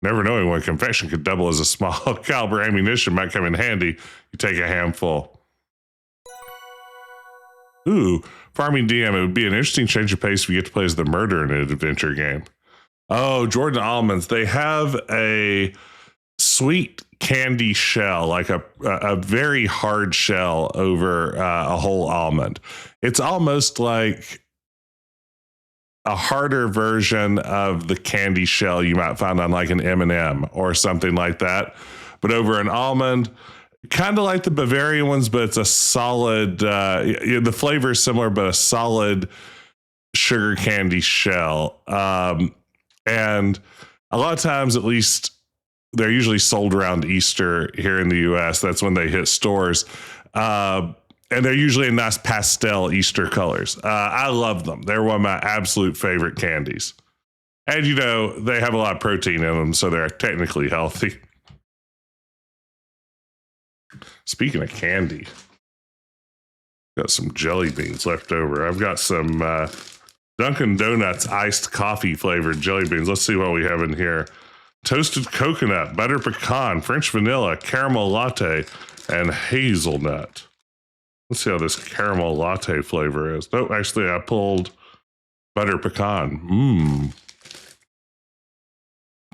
Never knowing when confection could double as a small caliber ammunition might come in handy. You take a handful. Ooh, farming DM. It would be an interesting change of pace if you get to play as the murderer in an adventure game. Oh, Jordan almonds. They have a sweet candy shell, like a very hard shell over a whole almond. It's almost like a harder version of the candy shell you might find on like an M&M or something like that, but over an almond, kind of like the Bavarian ones, but it's a solid, the flavor is similar, but a solid sugar candy shell. And a lot of times, at least, they're usually sold around Easter here in the US. That's when they hit stores. And they're usually in nice pastel Easter colors. I love them. They're one of my absolute favorite candies. And, you know, they have a lot of protein in them, so they're technically healthy. Speaking of candy, got some jelly beans left over. I've got some Dunkin' Donuts iced coffee flavored jelly beans. Let's see what we have in here. Toasted coconut, butter pecan, French vanilla, caramel latte, and hazelnut. Let's see how this caramel latte flavor is. No, actually, I pulled butter pecan.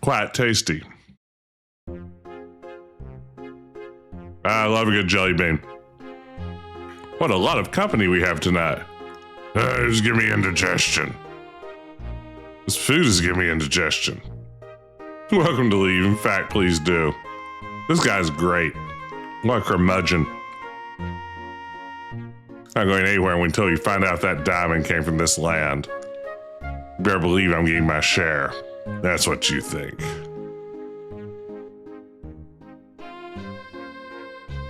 Quite tasty. I love a good jelly bean. What a lot of company we have tonight. It's giving me indigestion. This food is giving me indigestion. Welcome to leave. In fact, please do. This guy's great. What a curmudgeon. Not going anywhere until you find out that diamond came from this land. You better believe I'm getting my share. That's what you think.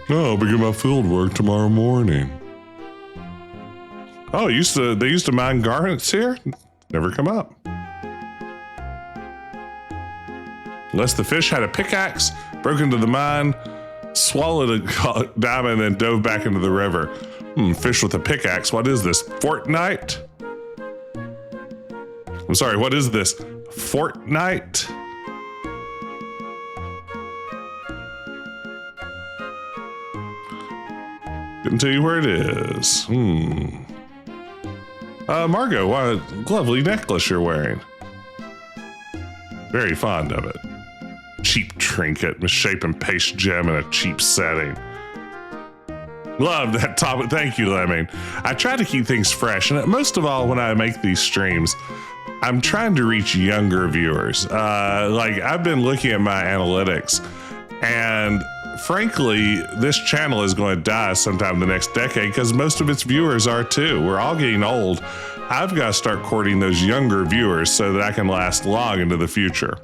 Oh, I'll begin my field work tomorrow morning. Oh, they used to mine garnets here? Never come up. Unless the fish had a pickaxe, broke into the mine, swallowed a diamond, and dove back into the river. Fish with a pickaxe. What is this? Fortnite? I'm sorry, what is this? Fortnite? Couldn't tell you where it is. Margot, what a lovely necklace you're wearing. Very fond of it. Cheap trinket, misshapen paste gem in a cheap setting. Love that topic. Thank you, Lemming. I try to keep things fresh, and most of all, when I make these streams, I'm trying to reach younger viewers. Like, I've been looking at my analytics, and frankly, this channel is going to die sometime in the next decade because most of its viewers are too. We're all getting old. I've got to start courting those younger viewers so that I can last long into the future.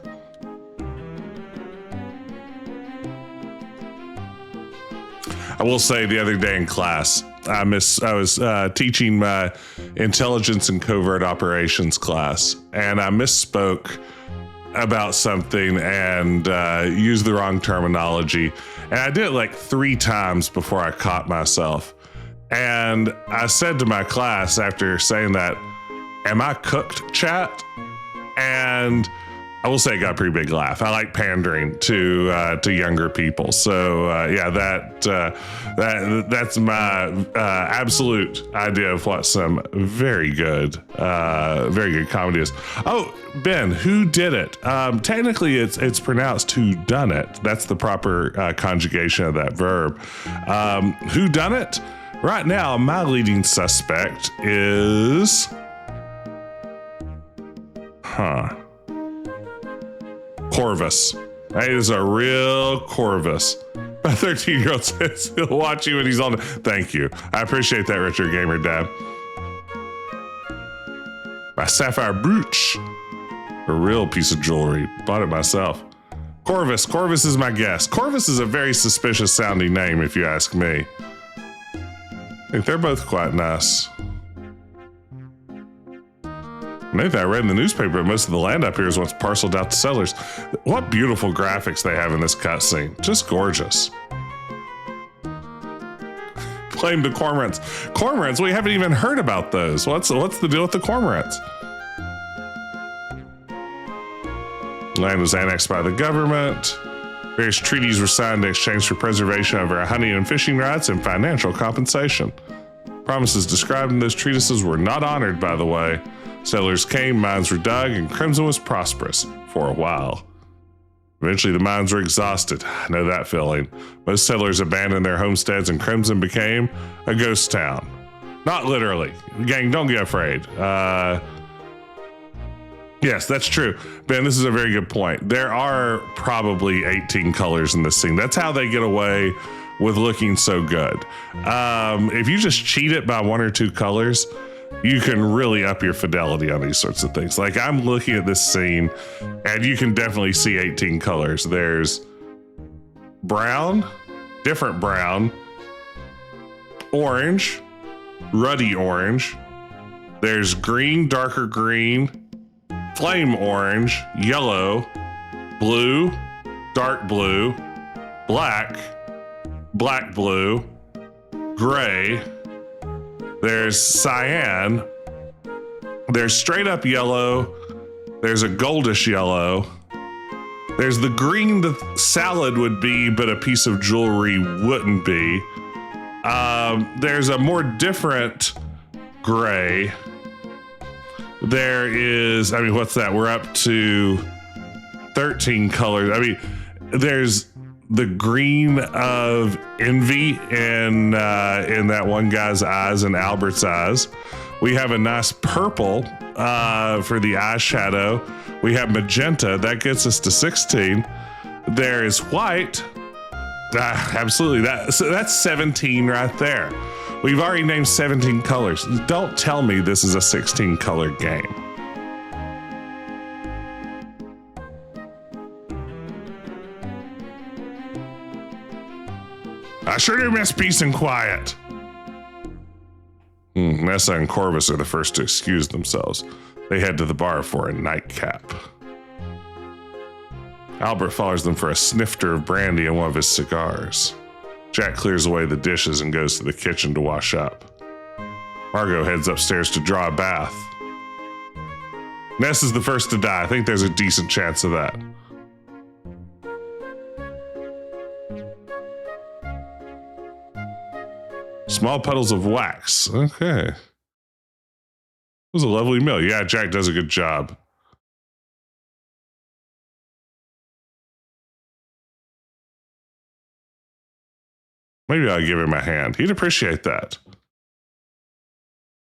I will say the other day in class, I was teaching my intelligence and covert operations class, and I misspoke about something and used the wrong terminology. And I did it like 3 times before I caught myself. And I said to my class after saying that, "Am I cooked, chat?" And I will say it got a pretty big laugh. I like pandering to younger people. So yeah, that's my absolute idea of what some very good comedy is. Oh, Ben, who did it? Technically, it's pronounced who done it. That's the proper conjugation of that verb. Who done it? Right now, my leading suspect is, Corvus. That is a real Corvus. My 13-year-old says he'll watch you when he's on. Thank you. I appreciate that, Richard Gamer Dad. My sapphire brooch. A real piece of jewelry. Bought it myself. Corvus. Corvus is my guess. Corvus is a very suspicious sounding name, if you ask me. I think they're both quite nice. Nathan, I read in the newspaper most of the land up here is once parceled out to settlers. What beautiful graphics they have in this cutscene. Just gorgeous. Blame the cormorants. Cormorants? We haven't even heard about those. What's the deal with the cormorants? Land was annexed by the government. Various treaties were signed in exchange for preservation of our hunting and fishing rights and financial compensation. Promises described in those treatises were not honored, by the way. Settlers came, mines were dug, and Crimson was prosperous for a while. Eventually, the mines were exhausted. I know that feeling. Most settlers abandoned their homesteads, and Crimson became a ghost town. Not literally. Gang, don't get afraid. Yes, that's true. Ben, this is a very good point. There are probably 18 colors in this scene. That's how they get away with looking so good. If you just cheat it by 1 or 2 colors, you can really up your fidelity on these sorts of things. Like, I'm looking at this scene and you can definitely see 18 colors. There's brown, different brown, orange, ruddy orange. There's green, darker green, flame orange, yellow, blue, dark blue, black, black blue, gray. There's cyan, there's straight up yellow, there's a goldish yellow, there's the green the salad would be, but a piece of jewelry wouldn't be. There's a more different gray. There is, what's that? We're up to 13 colors. There's the green of envy in that one guy's eyes and Albert's eyes. We have a nice purple for the eyeshadow. We have magenta. That gets us to 16. There is white. Absolutely. That's 17 right there. We've already named 17 colors. Don't tell me this is a 16 color game. I sure do miss peace and quiet. Nessa and Corvus are the first to excuse themselves. They head to the bar for a nightcap. Albert follows them for a snifter of brandy and one of his cigars. Jack clears away the dishes and goes to the kitchen to wash up. Margot heads upstairs to draw a bath. Ness is the first to die. I think there's a decent chance of that. Small puddles of wax. Okay. It was a lovely meal. Yeah, Jack does a good job. Maybe I'll give him a hand. He'd appreciate that.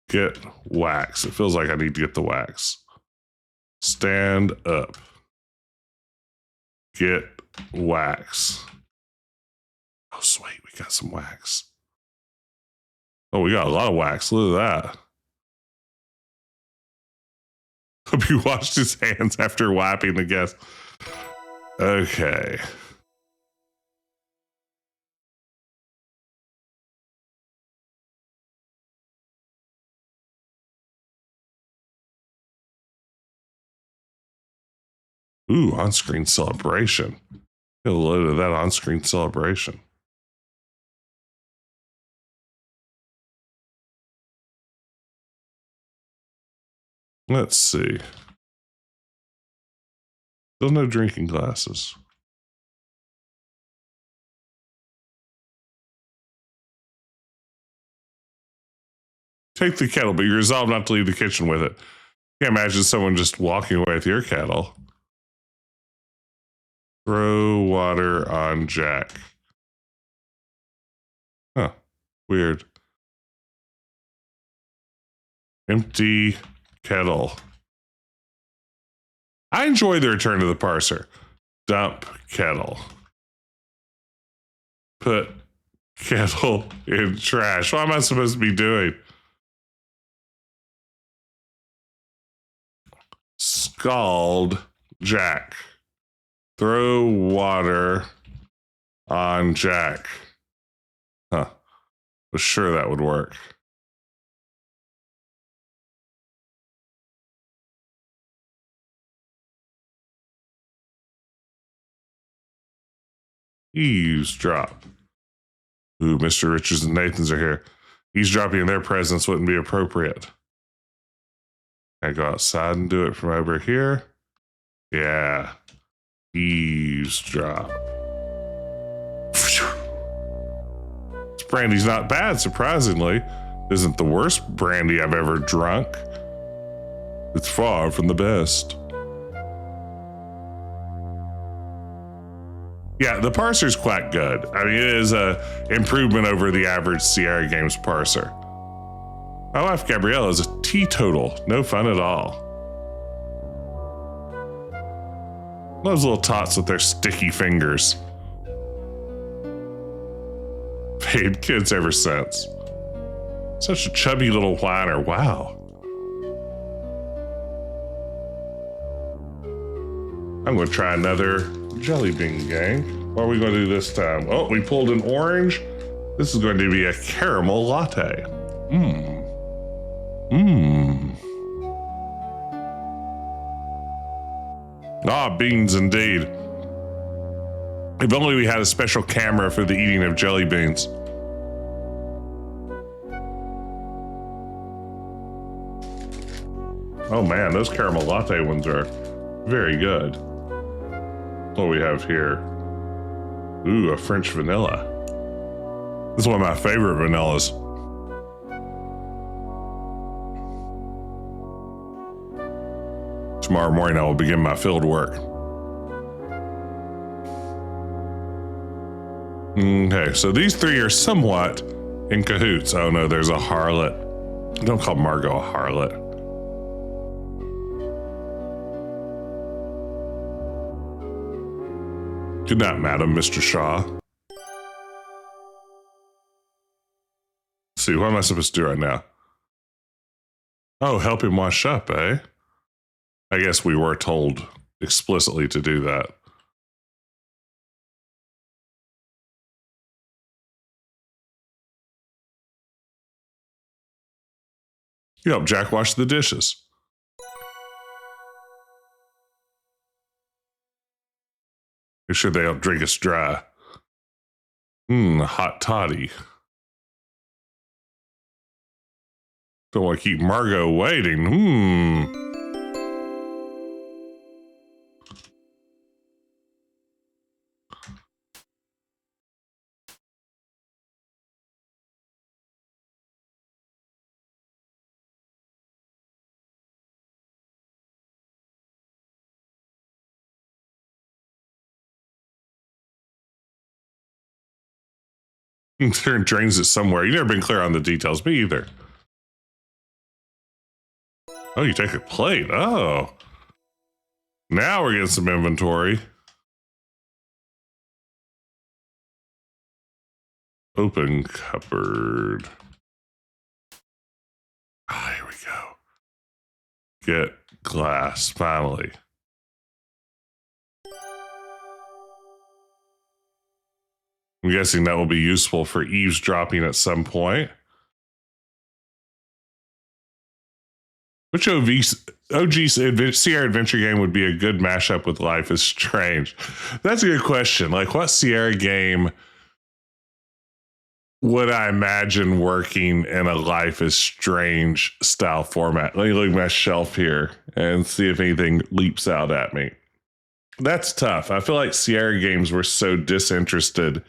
Get wax. It feels like I need to get the wax. Stand up. Get wax. Oh, sweet. We got some wax. Oh, we got a lot of wax. Look at that. Hope he washed his hands after wiping the guest. Okay. Ooh, on-screen celebration. Get a load of that on-screen celebration. Let's see. Still no drinking glasses. Take the kettle, but you resolve not to leave the kitchen with it. Can't imagine someone just walking away with your kettle. Throw water on Jack. Huh. Weird. Empty kettle. I enjoy the return to the parser. Dump kettle. Put kettle in trash. What am I supposed to be doing? Scald Jack. Throw water on Jack. Huh. Was sure that would work. Eavesdrop. Ooh, Mr. Richards and Nathan's are here. Eavesdropping in their presence wouldn't be appropriate. I go outside and do it from over here. Yeah. Eavesdrop. This brandy's not bad, surprisingly. Isn't the worst brandy I've ever drunk. It's far from the best. Yeah, the parser's quite good. I mean, it is an improvement over the average Sierra Games parser. My wife Gabriella is a teetotal. No fun at all. Those little tots with their sticky fingers. Paid kids ever since. Such a chubby little whiner. Wow. I'm going to try another jelly bean, gang. What are we going to do this time? Oh, we pulled an orange. This is going to be a caramel latte. Ah, beans indeed. If only we had a special camera for the eating of jelly beans. Oh man, those caramel latte ones are very good. What do we have here? Ooh, a French vanilla. This is one of my favorite vanillas. Tomorrow morning I will begin my field work. Okay, so these three are somewhat in cahoots. Oh no, there's a harlot. Don't call Margot a harlot. Good night, madam, Mr. Shaw. Let's see, what am I supposed to do right now? Oh, help him wash up, eh? I guess we were told explicitly to do that. You help Jack wash the dishes. Make sure they don't drink us dry. Hot toddy. Don't want to keep Margot waiting. Drains it somewhere. You've never been clear on the details. Me either. Oh, you take a plate. Oh. Now we're getting some inventory. Open cupboard. Ah, here we go. Get glass, finally. I'm guessing that will be useful for eavesdropping at some point. Which OG Sierra adventure game would be a good mashup with Life is Strange? That's a good question. Like, what Sierra game would I imagine working in a Life is Strange style format? Let me look at my shelf here and see if anything leaps out at me. That's tough. I feel like Sierra games were so disinterested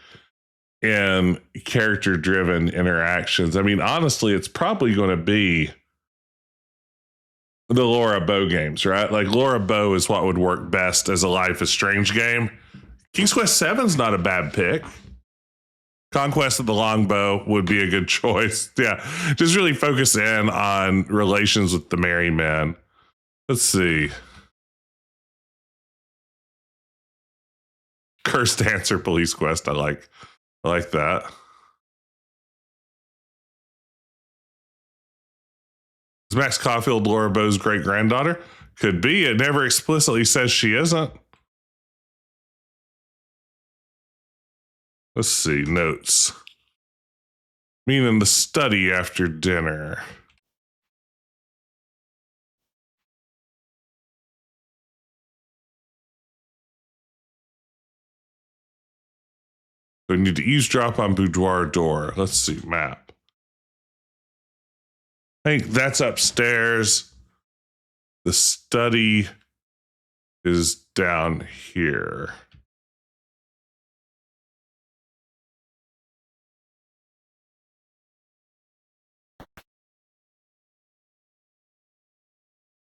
in character-driven interactions. I mean, honestly, it's probably going to be the Laura Bow games, right? Like Laura Bow is what would work best as a Life is Strange game. King's Quest 7's not a bad pick. Conquest of the Longbow would be a good choice. Yeah, just really focus in on relations with the merry men. Let's see. Cursed Dancer Police Quest. I like that. Is Max Caulfield Laura Bow's great granddaughter? Could be. It never explicitly says she isn't. Let's see. Notes. Meaning the study after dinner. We need to eavesdrop on boudoir door. Let's see. Map. I think that's upstairs. The study is down here.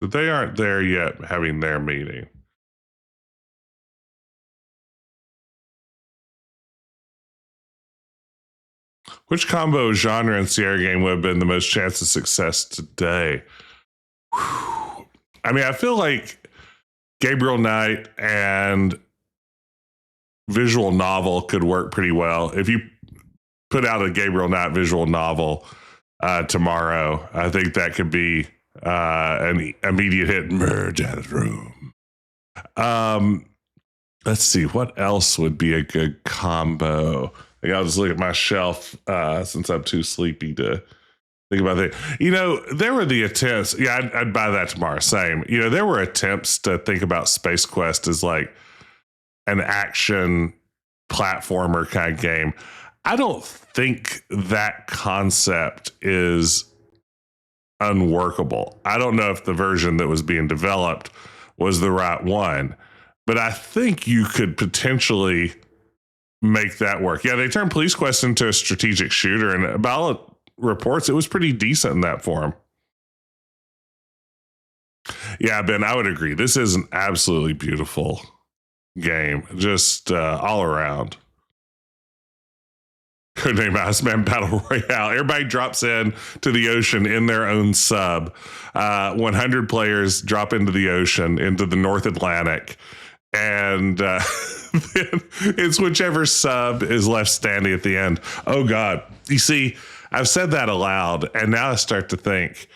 But they aren't there yet having their meeting. Which combo genre in Sierra game would have been the most chance of success today? Whew. I mean, I feel like Gabriel Knight and visual novel could work pretty well. If you put out a Gabriel Knight visual novel tomorrow, I think that could be an immediate hit. Merge out of the room. Let's see, what else would be a good combo? I think I'll just look at my shelf since I'm too sleepy to think about that. You know, there were the attempts. Yeah, I'd buy that tomorrow. Same. You know, there were attempts to think about Space Quest as like an action platformer kind of game. I don't think that concept is unworkable. I don't know if the version that was being developed was the right one, but I think you could potentially make that work. Yeah, they turned Police Quest into a strategic shooter, and by all reports, it was pretty decent in that form. Yeah, Ben, I would agree. This is an absolutely beautiful game, just all around. Codename Iceman Battle Royale. Everybody drops in to the ocean in their own sub. 100 players drop into the ocean, into the North Atlantic. And then it's whichever sub is left standing at the end. Oh, God. You see, I've said that aloud, and now I start to think,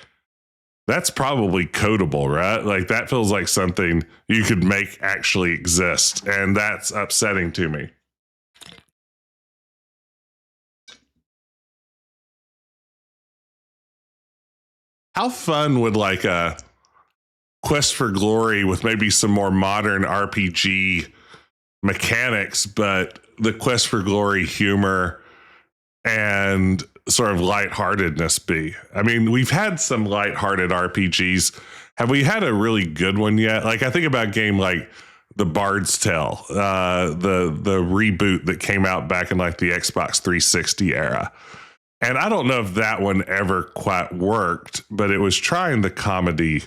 that's probably codable, right? Like, that feels like something you could make actually exist. And that's upsetting to me. how fun would like a Quest for Glory with maybe some more modern RPG mechanics, but the Quest for Glory humor and sort of lightheartedness be? I mean, we've had some lighthearted RPGs. Have we had a really good one yet? Like, I think about a game like The Bard's Tale, the reboot that came out back in like the Xbox 360 era. And I don't know if that one ever quite worked, but it was trying the comedy.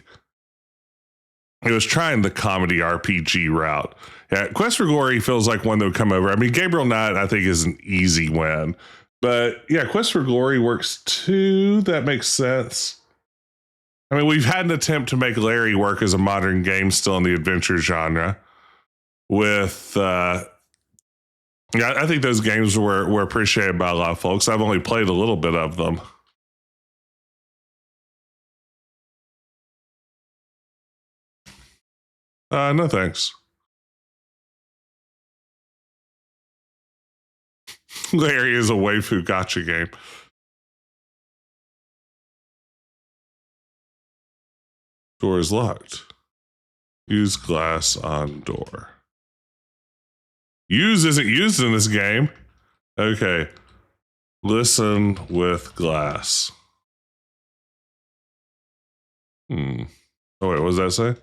It was trying the comedy RPG route. Yeah, Quest for Glory feels like one that would come over. I mean, Gabriel Knight, I think, is an easy win. But yeah, Quest for Glory works too. That makes sense. I mean, we've had an attempt to make Larry work as a modern game still in the adventure genre. With, yeah, I think those games were appreciated by a lot of folks. I've only played a little bit of them. No thanks. Larry is a waifu gotcha game. Door is locked. Use glass on door. Use isn't used in this game. Okay. Listen with glass. Oh wait, what does that say?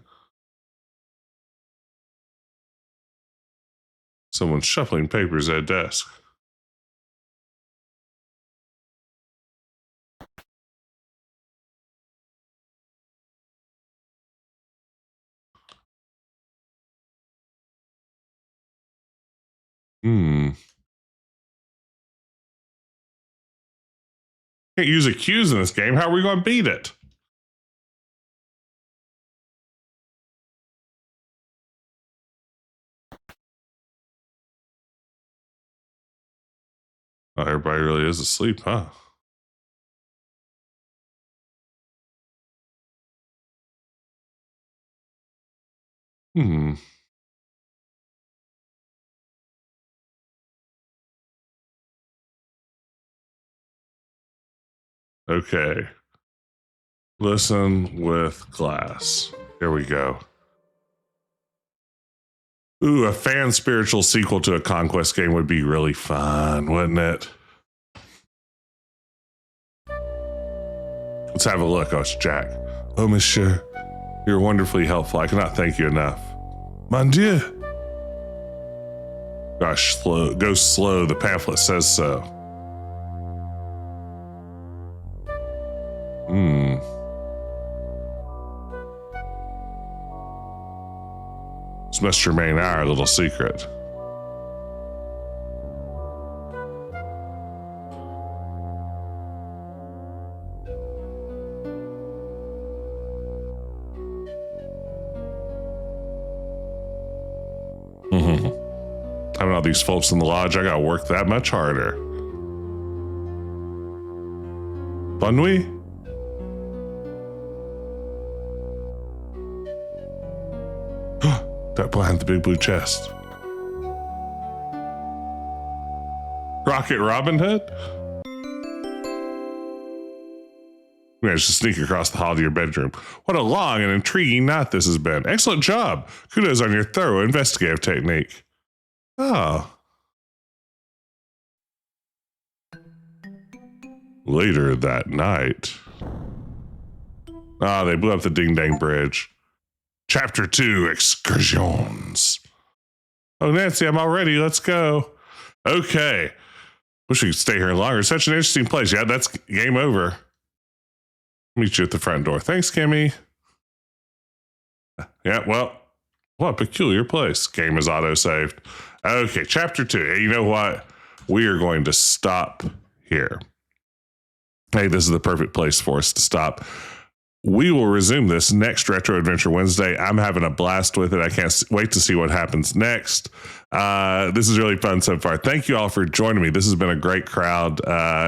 Someone's shuffling papers at a desk. Can't use accuse in this game. How are we going to beat it? Oh, everybody really is asleep, huh? Okay. Listen with glass. Here we go. Ooh, a fan spiritual sequel to a Conquest game would be really fun, wouldn't it? Let's have a look. Oh, it's Jack. Oh, monsieur, you're wonderfully helpful. I cannot thank you enough. Mon Dieu. Gosh, slow. Go slow. The pamphlet says so. This must remain our little secret. Having all these folks in the lodge, I gotta work that much harder. Bonne nuit. That behind the big blue chest. Rocket Robin Hood? We managed to sneak across the hall to your bedroom. What a long and intriguing night this has been. Excellent job. Kudos on your thorough investigative technique. Oh. Later that night. They blew up the Ding Dang Bridge. Chapter 2, Excursions. Oh, Nancy, I'm all ready. Let's go. Okay. Wish we could stay here longer. Such an interesting place. Yeah, that's game over. Meet you at the front door. Thanks, Kimmy. Yeah, well, what a peculiar place. Game is auto-saved. Okay, chapter 2. Hey, you know what? We are going to stop here. Hey, this is the perfect place for us to stop. We will resume this next Retro Adventure Wednesday. I'm having a blast with it. I can't wait to see what happens next. This is really fun so far. Thank you all for joining me. This has been a great crowd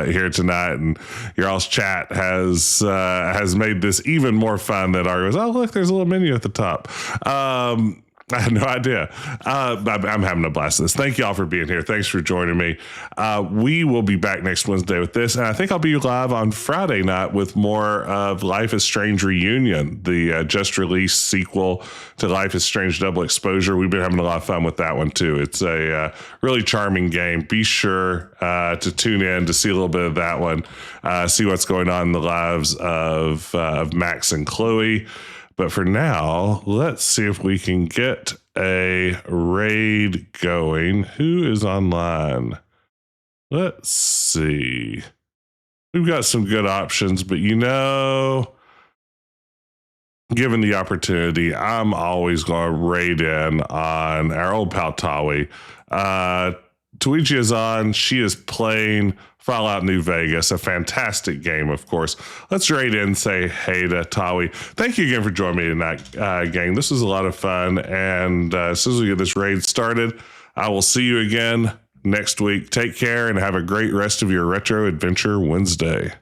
here tonight, and your all's chat has made this even more fun than ours. Oh, look, there's a little menu at the top. I had no idea. I'm having a blast with this. Thank you all for being here. Thanks for joining me. We will be back next Wednesday with this, and I think I'll be live on Friday night with more of Life is Strange Reunion, the just released sequel to Life is Strange Double Exposure. We've been having a lot of fun with that one too. It's a really charming game. Be sure to tune in to see a little bit of that one, see what's going on in the lives of Max and Chloe. But for now, let's see if we can get a raid going. Who is online? Let's see. We've got some good options, but given the opportunity, I'm always going to raid in on our old pal Tawi. Tuichi is on. She is playing Fallout New Vegas, a fantastic game, of course. Let's raid in and say hey to Tawi. Thank you again for joining me tonight, gang. This was a lot of fun. And as soon as we get this raid started, I will see you again next week. Take care and have a great rest of your Retro Adventure Wednesday.